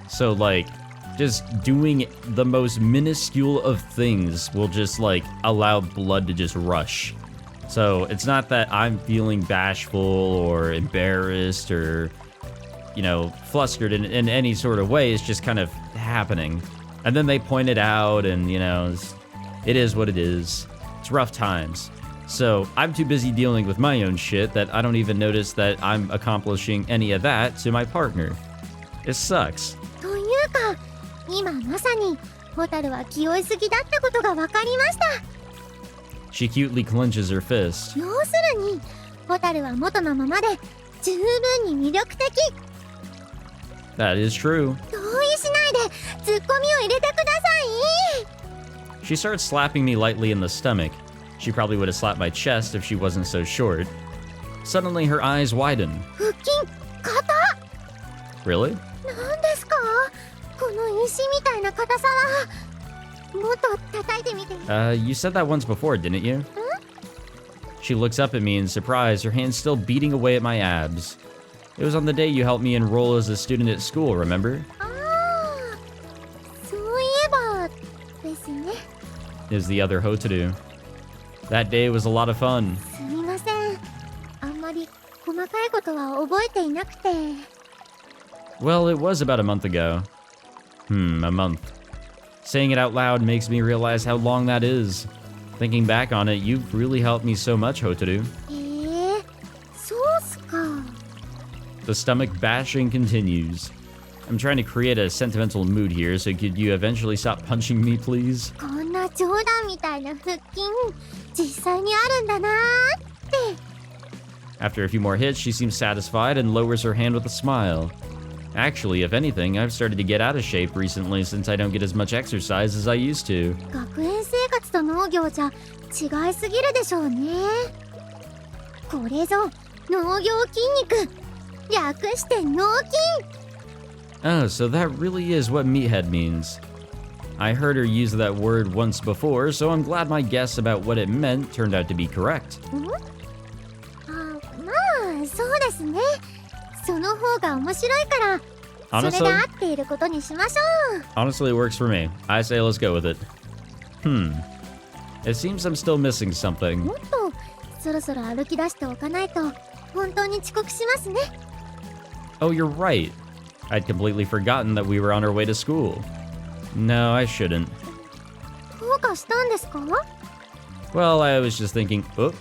[SPEAKER 1] So like just doing the most minuscule of things will just like allow blood to just rush. So it's not that I'm feeling bashful or embarrassed or, you know, flustered in any sort of way. It's just kind of happening. And then they point it out and, you know, it is what it is. It's rough times. So I'm too busy dealing with my own shit that I don't even notice that I'm accomplishing any of that to my partner. It sucks.
[SPEAKER 2] というか、今まさに蛍は気負いすぎだったことが分かりました。
[SPEAKER 1] She cutely clenches her fist.
[SPEAKER 2] 要するに蛍は元のままで十分に魅力的。
[SPEAKER 1] That is true.
[SPEAKER 2] 同意しないでツッコミを入れてください。
[SPEAKER 1] She starts slapping me lightly in the stomach. She probably would have slapped my chest if she wasn't so short. Suddenly, her eyes widen.
[SPEAKER 2] 腹筋硬っ
[SPEAKER 1] Really?
[SPEAKER 2] なんですかこの石みたいな硬さはもっと叩いてみて
[SPEAKER 1] You said that once before, didn't you? She looks up at me in surprise, her hands still beating away at my abs. It was on the day you helped me enroll as a student at school, remember?
[SPEAKER 2] ああそういえばですね
[SPEAKER 1] Is the other Hotaru. That day was a lot of fun.
[SPEAKER 2] すみませんあんまり細かいことは覚えていなくて
[SPEAKER 1] Well, it was about a month ago. A month. Saying it out loud makes me realize how long that is. Thinking back on it, you've really helped me so much, Hotaru.
[SPEAKER 2] へえそうっすか
[SPEAKER 1] The stomach bashing continues. I'm trying to create a sentimental mood here, so could you eventually stop punching me, please?
[SPEAKER 2] こんな冗談みたいな腹筋実際にあるんだなーって
[SPEAKER 1] After a few more hits, she seems satisfied and lowers her hand with a smile. Actually, if anything, I've started to get out of shape recently since I don't get as much exercise as I used to.
[SPEAKER 2] 学園生活と農業じゃ違いすぎるでしょうねこれぞ農業筋肉略して脳筋
[SPEAKER 1] Oh, so that really is what meathead means. I heard her use that word once before, so I'm glad my guess about what it meant turned out to be correct.
[SPEAKER 2] あまあそうですねその方が面白いからそれ
[SPEAKER 1] Honestly,
[SPEAKER 2] が合っていることにしましょう
[SPEAKER 1] honestly, it works for me. I say let's go with it. It seems I'm still missing something.
[SPEAKER 2] もっとそろそろ歩き出しておかないと本当に遅刻しますね
[SPEAKER 1] Oh, you're right. I'd completely forgotten that we were on our way to school. No, I shouldn't.
[SPEAKER 2] どうかしたんですか
[SPEAKER 1] Well, I was just thinking... Oh,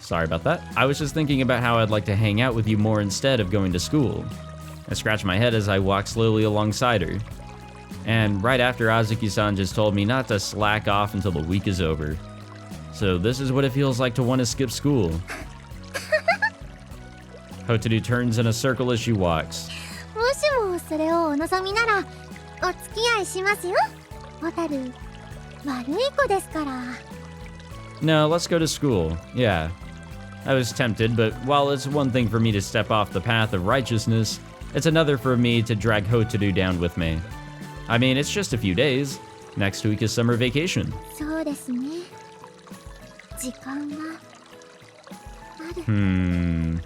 [SPEAKER 1] sorry about that. I was just thinking about how I'd like to hang out with you more instead of going to school. I scratched my head as I walked slowly alongside her. And right after Azuki-san just told me not to slack off until the week is over. So this is what it feels like to want to skip school. Hotaru turns in a circle as she walks.
[SPEAKER 2] もしもそれをお望みならお付き合いしますよホタル悪い子ですから
[SPEAKER 1] No, let's go to school. Yeah. I was tempted, but while it's one thing for me to step off the path of righteousness, it's another for me to drag Hotaru down with me. I mean, it's just a few days. Next week is summer vacation.
[SPEAKER 2] そうですね時間がある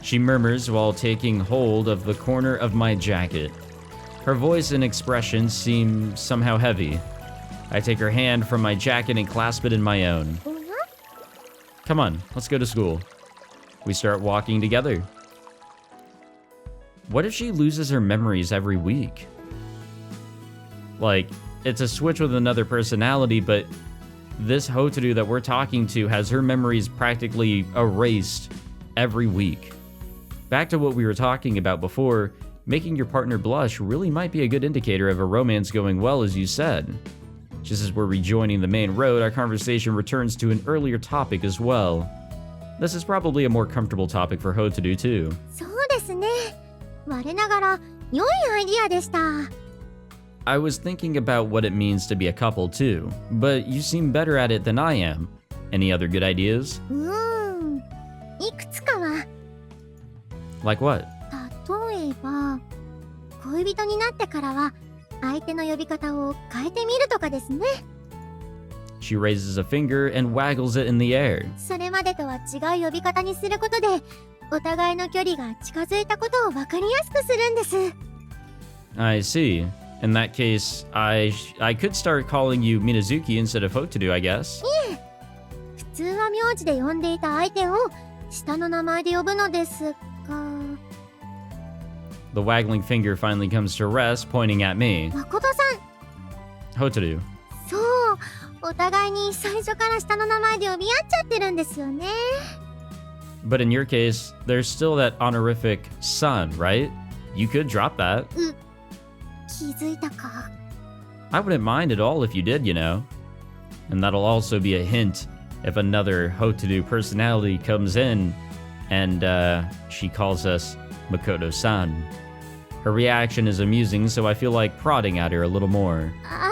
[SPEAKER 1] She murmurs while taking hold of the corner of my jacket. Her voice and expression seem somehow heavy. I take her hand from my jacket and clasp it in my own.
[SPEAKER 2] おや
[SPEAKER 1] Come on, let's go to school. We start walking together. What if she loses her memories every week? Like, it's a switch with another personality, but this Hotaru that we're talking to has her memories practically erased every week. Back to what we were talking about before, making your partner blush really might be a good indicator of a romance going well, as you said. Just as we're rejoining the main road, our conversation returns to an earlier topic as well. This is probably a more comfortable topic for Hotaru too.
[SPEAKER 2] そうですね我ながら良いアイディアでした
[SPEAKER 1] I was thinking about what it means to be a couple too, but you seem better at it than I am. Any other good ideas?
[SPEAKER 2] いくつかは
[SPEAKER 1] Like what?
[SPEAKER 2] 例えば恋人になってからは相手の呼び方を変えてみるとかですね
[SPEAKER 1] She raises a finger and waggles it in the air.
[SPEAKER 2] それまでとは違う呼び方にすることでお互いの距離が近づいたことを分かりやすくするんです
[SPEAKER 1] I see. In that case, I could start calling you Minazuki instead of Hotaru, I guess.
[SPEAKER 2] 普通は名字で呼んでいた相手を下の名前で呼ぶのですが
[SPEAKER 1] The waggling finger finally comes to rest, pointing at me.
[SPEAKER 2] 誠さん
[SPEAKER 1] Hotaru.
[SPEAKER 2] そうお互いに最初から下の名前で呼び合っちゃってるんですよね
[SPEAKER 1] But in your case, there's still that honorific son, right? You could drop that.
[SPEAKER 2] 気づいたか
[SPEAKER 1] I wouldn't mind at all if you did, you know. And that'll also be a hint if another Hotaru personality comes in and she calls us Makoto-san. Her reaction is amusing, so I feel like prodding at her a little more.
[SPEAKER 2] あ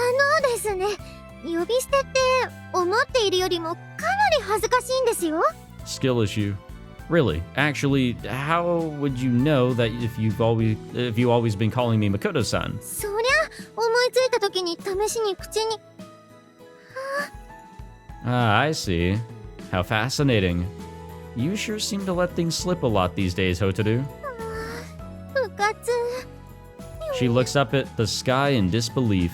[SPEAKER 2] 思っているよりもかなり恥ずかしいんですよ。
[SPEAKER 1] Skill issue. Really? Actually, how would you know that if you've always been calling me Makoto-san?
[SPEAKER 2] そりゃ思いついた時に試しに口に。
[SPEAKER 1] Ah, I see. How fascinating. You sure seem to let things slip a lot these days, Hotaru.
[SPEAKER 2] 部活。
[SPEAKER 1] She looks up at the sky in disbelief.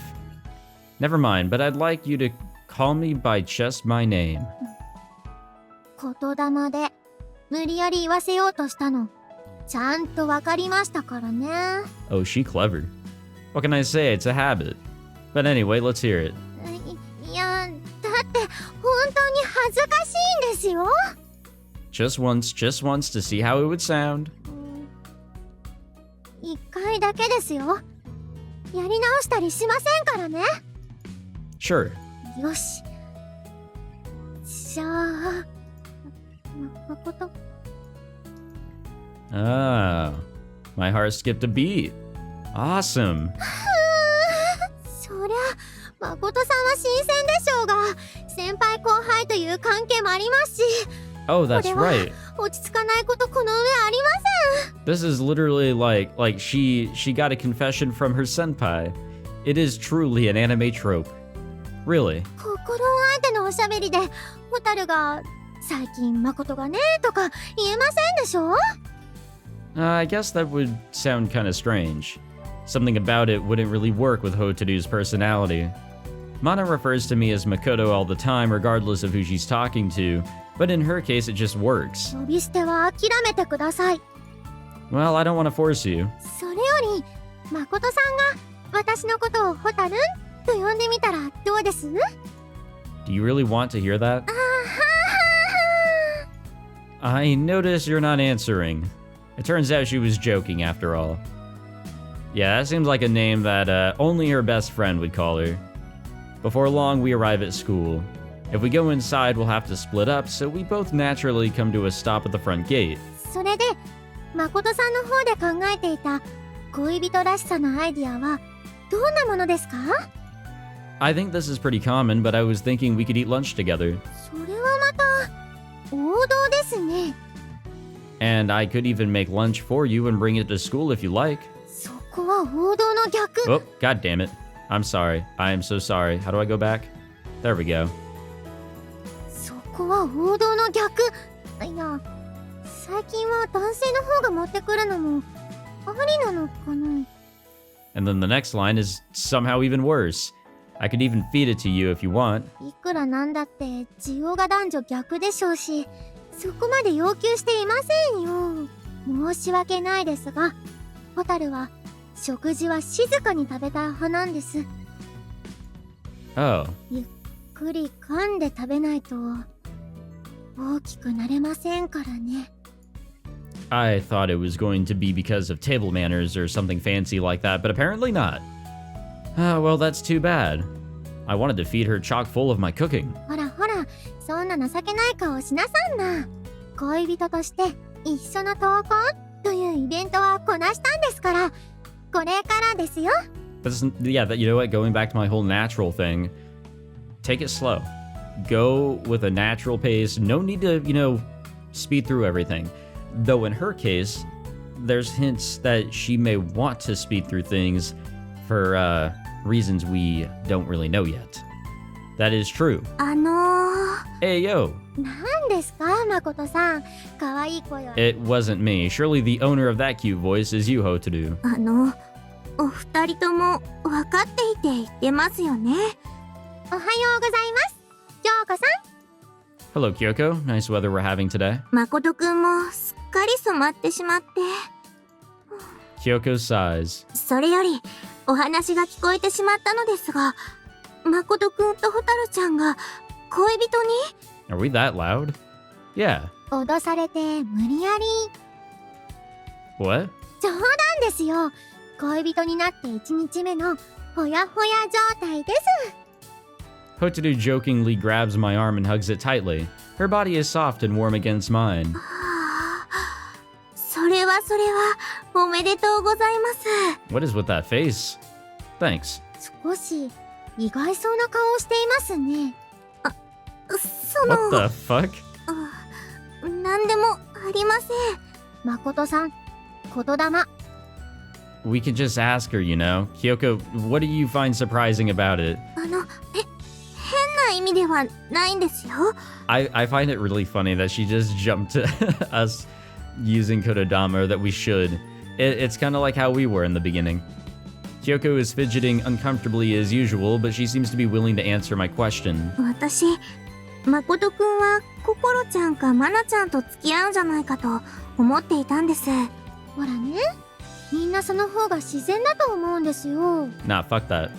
[SPEAKER 1] Never mind, but I'd like you to call me by just my name.
[SPEAKER 2] 言霊で無理やり言わせようとしたのちゃんとわかりましたからね。
[SPEAKER 1] Oh, she clever. What can I say? It's a habit. But anyway, let's hear it.
[SPEAKER 2] いや、だって本当に恥ずかしいんですよ。
[SPEAKER 1] Just once to see how it would sound.
[SPEAKER 2] 一回だけですよ。やり直したりしませんからね。
[SPEAKER 1] Sure.
[SPEAKER 2] よし。じゃあ、誠。
[SPEAKER 1] Ah, my heart skipped a beat. Awesome.
[SPEAKER 2] そりゃ、誠さんは新鮮でしょうが、先輩後輩という関係もありますし、
[SPEAKER 1] Oh, that's
[SPEAKER 2] これは
[SPEAKER 1] right.
[SPEAKER 2] 落ち着かないことこの上ありません。
[SPEAKER 1] This is literally like she got a confession from her senpai. It is truly an anime trope. Really?
[SPEAKER 2] 心相手のおしゃべりで、ホタルが最近誠がねとか言えませんでしょ。
[SPEAKER 1] I guess that would sound kind of strange. Something about it wouldn't really work with Hotaru's personality. Mana refers to me as Makoto all the time regardless of who she's talking to, but in her case it just works.
[SPEAKER 2] 呼び捨ては諦めてください。
[SPEAKER 1] Well, I don't want to force you.
[SPEAKER 2] それより、誠さんが私のことをホタルンと呼んでみたらどうです？
[SPEAKER 1] Do you really want to hear that? I notice you're not answering. It turns out she was joking after all. Yeah, that seems like a name that only her best friend would call her. Before long, we arrive at school. If we go inside, we'll have to split up, so we both naturally come to a stop at the front gate.
[SPEAKER 2] それで、誠さんの方で考えていた恋人らしさのアイディアはどんなものですか？
[SPEAKER 1] I think this is pretty common, but I was thinking we could eat lunch together.
[SPEAKER 2] それはまた王道ですね。
[SPEAKER 1] And I could even make lunch for you and bring it to school if you like.
[SPEAKER 2] そこは王道の逆。
[SPEAKER 1] Oh, god damn it. I'm sorry. I am so sorry. How do I go back? There we go.
[SPEAKER 2] そこは王道の逆。いや、最近は男性の方が持ってくるのもありなのかな。
[SPEAKER 1] And then the next line is somehow even worse. I could even feed it to you if you want.
[SPEAKER 2] いくらなんだって需要が男女逆でしょうし、そこまで要求していませんよ。申し訳ないですが、ホタルは食事は静かに食べたい派なんです。
[SPEAKER 1] Oh,
[SPEAKER 2] ゆっくり噛んで食べないと大きくなれませんからね。
[SPEAKER 1] I thought it was going to be because of table manners or something fancy like that, but apparently not. Ah, well, that's too bad. I wanted to feed her chock full of my cooking.
[SPEAKER 2] ほらほら、そんな情けない顔しなさんな。恋人として一緒の登校というイベントはこなしたんですから、これからですよ。
[SPEAKER 1] Yeah, you know what? Going back to my whole natural thing, take it slow. Go with a natural pace. No need to, speed through everything. Though in her case, there's hints that she may want to speed through things for reasons we don't really know yet. That is true. Hey, yo.
[SPEAKER 2] 何ですか、誠さん。可愛い声を。
[SPEAKER 1] It wasn't me. Surely the owner of that cute voice is you, Hotaru.
[SPEAKER 3] お二人とも分かっていて言ってますよね。
[SPEAKER 2] おはようございます。京子さん。
[SPEAKER 1] Hello, Kyoko. Nice weather we're having today.
[SPEAKER 3] 誠くんもすっかり染まってしまって。
[SPEAKER 1] Kyoko sighs.
[SPEAKER 3] それよりお話が聞こえてしまったのですが、誠くんとホタルちゃんが恋人に？
[SPEAKER 1] Are we that loud? Yeah.
[SPEAKER 2] 脅されて無理やり。
[SPEAKER 1] What?
[SPEAKER 2] 冗談ですよ。恋人になって1日目のほやほや状態です。
[SPEAKER 1] Hotaru jokingly grabs my arm and hugs it tightly. Her body is soft and warm against mine.
[SPEAKER 3] それはおめでとうございます。
[SPEAKER 1] What is with that face? Thanks.
[SPEAKER 2] 少し意外そうな顔をしていますね。
[SPEAKER 1] What the fuck?
[SPEAKER 3] なんでもありません。
[SPEAKER 2] 誠さん、言霊。
[SPEAKER 1] We can just ask her, you know. Kyoko, what do you find surprising about it?
[SPEAKER 3] 変な意味ではないんですよ。
[SPEAKER 1] I find it really funny that she just jumped to us using kotodama, or that we should. It's kind of like how we were in the beginning. Kyoko is fidgeting uncomfortably as usual, but she seems to be willing to answer my question.
[SPEAKER 3] 私、誠くんは心ちゃんかマナちゃんと付き合うんじゃないかと思っていたんです。
[SPEAKER 2] ほらね、みんなその方が自然だと思うんですよ。
[SPEAKER 1] Nah, fuck that.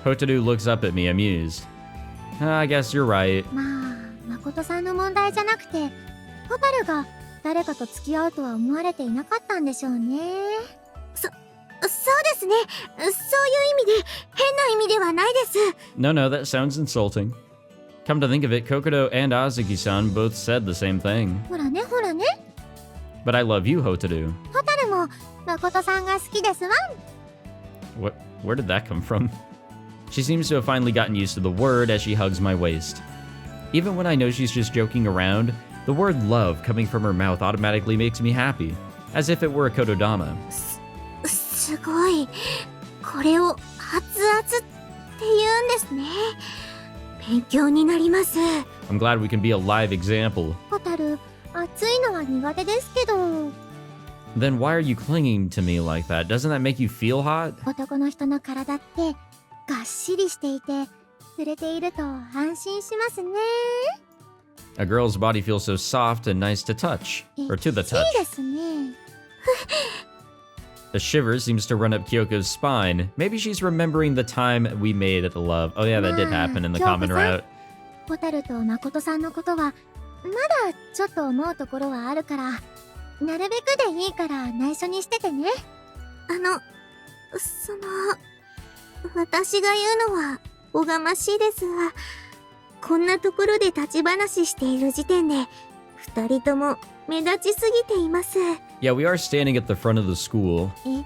[SPEAKER 1] Hotaru looks up at me, amused. I guess you're right.
[SPEAKER 2] まあ、誠さんの問題じゃなくて、ホタルが誰かと付き合うとは思われていなかったんでしょうね。
[SPEAKER 3] そうですね。そういう意味で、変な意味ではないです。
[SPEAKER 1] No, that sounds insulting. Come to think of it, Kokoro and Azuki-san both said the same thing.
[SPEAKER 2] ほらね、ほらね。
[SPEAKER 1] But I love you, Hotaru.
[SPEAKER 2] ホタルも誠さんが好きですわ。
[SPEAKER 1] Where did that come from? She seems to have finally gotten used to the word as she hugs my waist. Even when I know she's just joking around, the word love coming from her mouth automatically makes me happy, as if it were a kotodama.
[SPEAKER 3] すごい。これを熱々って言うんですね。勉強になります。
[SPEAKER 1] I'm glad we can be a live example.
[SPEAKER 2] ホタル、暑いのは苦手ですけど。
[SPEAKER 1] Then why are you clinging to me like that? Doesn't that make you feel hot?
[SPEAKER 2] 男の人の体ってがっしりしていて、触れていると安心しますね。
[SPEAKER 1] A girl's body feels so soft and nice to touch, or to the
[SPEAKER 2] い
[SPEAKER 1] touch.
[SPEAKER 2] いですね。
[SPEAKER 1] A shiver seems to run up Kyoko's spine. Maybe she's remembering the time we made at the love. Oh yeah, that did happen in the common route.
[SPEAKER 2] ホタルと誠さんのことはまだちょっと思うところはあるから、なるべくでいいから内緒にしててね。
[SPEAKER 3] 私が言うのはおがましいですが、こんなところで立ち話している時点で二人とも目立ちすぎています。
[SPEAKER 1] Yeah, we are standing at the front of the school.
[SPEAKER 2] え、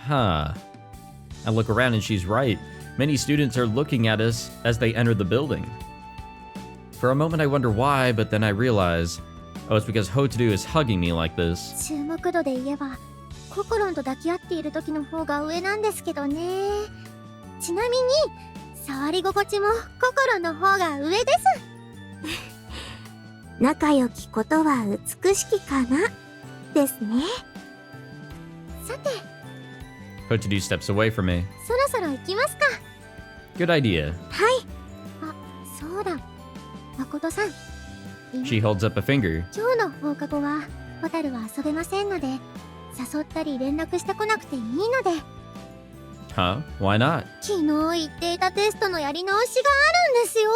[SPEAKER 1] Huh. I look around and she's right. Many students are looking at us as they enter the building. For a moment I wonder why, but then I realize, oh, it's because Hotaru is hugging me like this.
[SPEAKER 2] 注目度で言えばココロンと抱き合っている時の方が上なんですけどね。ちなみに触り心地もココロンの方が上です。
[SPEAKER 3] 仲良きことは美しきかなですね。
[SPEAKER 2] さて、
[SPEAKER 1] Hotaru steps away from me.
[SPEAKER 2] そろそろ行きますか。
[SPEAKER 1] Good idea.
[SPEAKER 3] はい。
[SPEAKER 2] あ、そうだ、誠さん。
[SPEAKER 1] She holds up a finger.
[SPEAKER 2] 今日の放課後はホタルは遊べませんので、誘ったり連絡してこなくていいので。
[SPEAKER 1] Huh? Why not?
[SPEAKER 2] 昨日言っていたテストのやり直しがあるんですよ。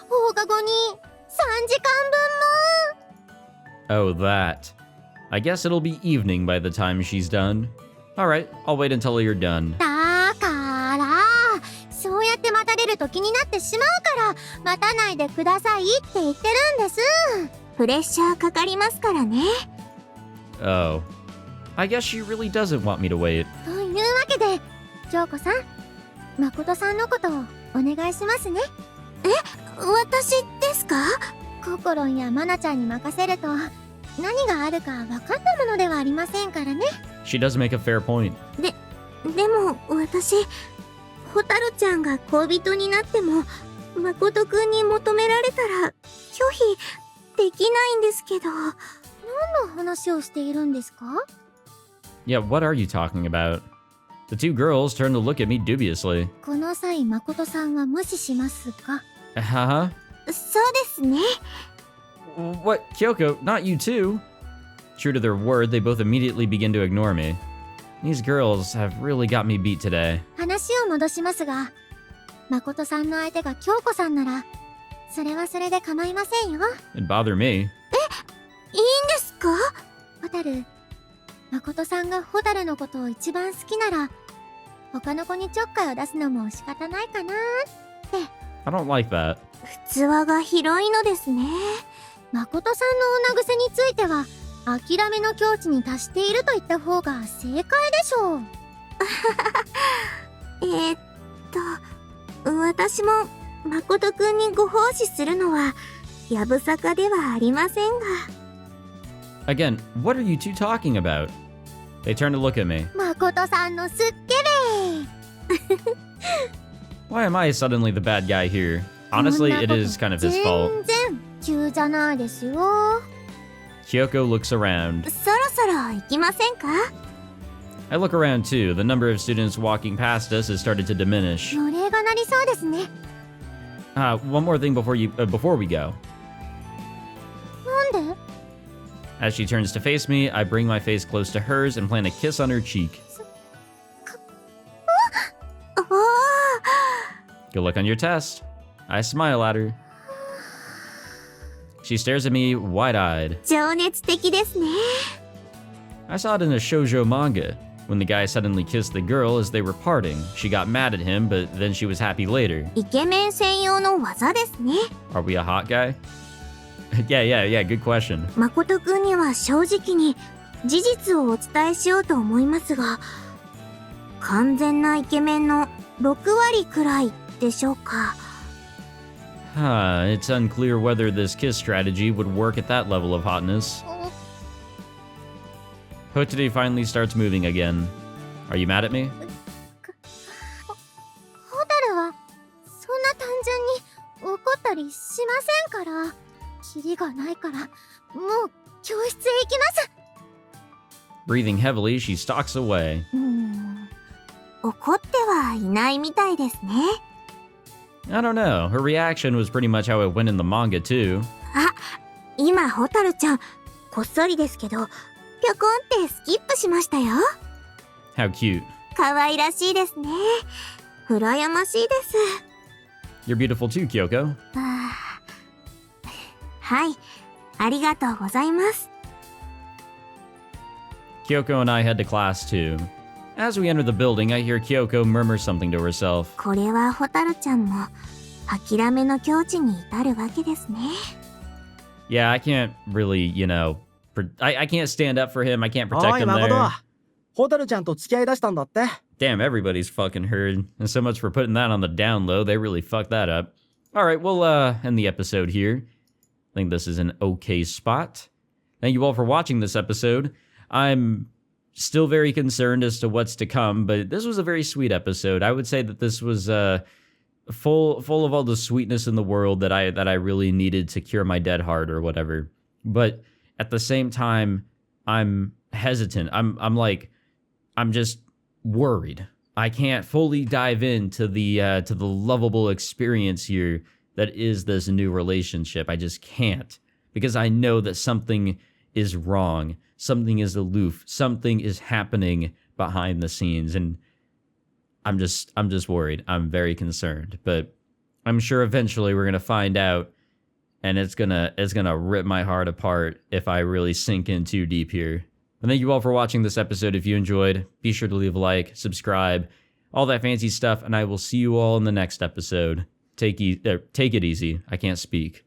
[SPEAKER 2] 放課後に3時間
[SPEAKER 1] Oh, that. I guess it'll be evening by the time she's done. Alright, I'll wait until you're done.
[SPEAKER 2] 分も。だから、そうやって待たれると気になってしまうから、待たないでくださいって言ってるんです。
[SPEAKER 3] プレッシャーかかりますからね。
[SPEAKER 1] Oh. I guess she really doesn't want me to wait.
[SPEAKER 2] というわけで、京子さん、誠さんのことをお願いしますね。
[SPEAKER 3] 私ですか？
[SPEAKER 2] ココロンやマナちゃんに任せると何があるか分かったものではありませんからね。
[SPEAKER 1] She does make a fair point.
[SPEAKER 3] でも私、ホタルちゃんが恋人になっても誠くんに求められたら拒否できないんですけど。
[SPEAKER 2] 何の話をしているんですか？
[SPEAKER 1] Yeah, what are you talking about? The two girls turn to look at me dubiously.
[SPEAKER 2] この際誠さんは無視しますか？
[SPEAKER 1] Huh?
[SPEAKER 3] そうですね。
[SPEAKER 1] What? Kyoko, not you too. True to their word, they both immediately begin to ignore me. These girls have really got me beat today.
[SPEAKER 2] 話を戻しますが、誠さんの相手が京子さんならそれはそれで構いませんよ。
[SPEAKER 1] It'd bother me.
[SPEAKER 3] いいんですか？
[SPEAKER 2] ホタル、誠さんがホタルのことを一番好きなら他の子にちょっかいを出すのも仕方ないかなって。
[SPEAKER 1] I don't like that.
[SPEAKER 3] 器が広いのですね。
[SPEAKER 2] 誠さんの女癖については諦めの境地に達していると言った方が正解でしょう。
[SPEAKER 3] 私も誠くんにご奉仕するのはやぶさかではありませんが。
[SPEAKER 1] Again, what are you two talking about? They turn to look at me.
[SPEAKER 2] 誠さんのすっけべ
[SPEAKER 1] Why am I suddenly the bad guy here? Honestly, it is kind of his fault.
[SPEAKER 2] 全然急じゃないですよ。
[SPEAKER 1] Kyoko looks around.
[SPEAKER 3] そろそろ行きませんか？
[SPEAKER 1] I look around too. The number of students walking past us has started to diminish.
[SPEAKER 2] 予令がなりそうですね。
[SPEAKER 1] One more thing before we go.
[SPEAKER 2] なんで？
[SPEAKER 1] As she turns to face me, I bring my face close to hers and plant a kiss on her cheek.
[SPEAKER 3] おー、
[SPEAKER 1] Good luck on your test. I smile at her. She stares at me wide-eyed.
[SPEAKER 3] 情熱的ですね。
[SPEAKER 1] I saw it in a shoujo manga. When the guy suddenly kissed the girl as they were parting, she got mad at him, but then she was happy later.
[SPEAKER 3] イケメン専用の技ですね。
[SPEAKER 1] Are we a hot guy? Yeah, good question.
[SPEAKER 3] 誠くんには正直に事実をお伝えしようと思いますが、完全なイケメンの6割くらいでしょうか。
[SPEAKER 1] It's unclear whether this kiss strategy would work at that level of hotness. Hotote finally starts moving again. Are you mad at me?
[SPEAKER 2] ホタルはそんな単純に怒ったりしませんから。キリがないからもう教室へ行きます。
[SPEAKER 1] Breathing heavily, she stalks away.
[SPEAKER 3] 怒ってはいないみたいですね。
[SPEAKER 1] I don't know. Her reaction was pretty much how it went in the manga too.
[SPEAKER 3] あ、今ホタルちゃんこっそりですけどぴょこんってスキップしましたよ。
[SPEAKER 1] How cute.
[SPEAKER 3] 可愛らしいですね。羨ましいです。
[SPEAKER 1] You're beautiful too, Kyoko.
[SPEAKER 3] はい、ありがとうございます。
[SPEAKER 1] Kyoko and I head to class too. As we enter the building, I hear Kyoko murmur something to herself.
[SPEAKER 3] これはホタルちゃんも諦めの境地に至るわけですね。
[SPEAKER 1] Yeah, I can't really, I can't stand up for him. I can't
[SPEAKER 5] お
[SPEAKER 1] protect
[SPEAKER 5] い
[SPEAKER 1] him
[SPEAKER 5] 誠
[SPEAKER 1] there.
[SPEAKER 5] ホタルちゃんと付き合い出したんだって。
[SPEAKER 1] Damn, everybody's fucking heard. And so much for putting that on the down low. They really fucked that up. All right, we'll end the episode here. I think this is an okay spot. Thank you all for watching this episode. I'm still very concerned as to what's to come, but this was a very sweet episode. I would say that this was full of all the sweetness in the world that I really needed to cure my dead heart or whatever. But at the same time, I'm hesitant. I'm just worried. I can't fully dive into the lovable experience here that is this new relationship. I just can't, because I know that something is wrong. Something is aloof. Something is happening behind the scenes, and I'm just worried. I'm very concerned, but I'm sure eventually we're gonna find out, and it's gonna rip my heart apart if I really sink in too deep here. And thank you all for watching this episode. If you enjoyed, be sure to leave a like, subscribe, all that fancy stuff, and I will see you all in the next episode. Take it easy. I can't speak.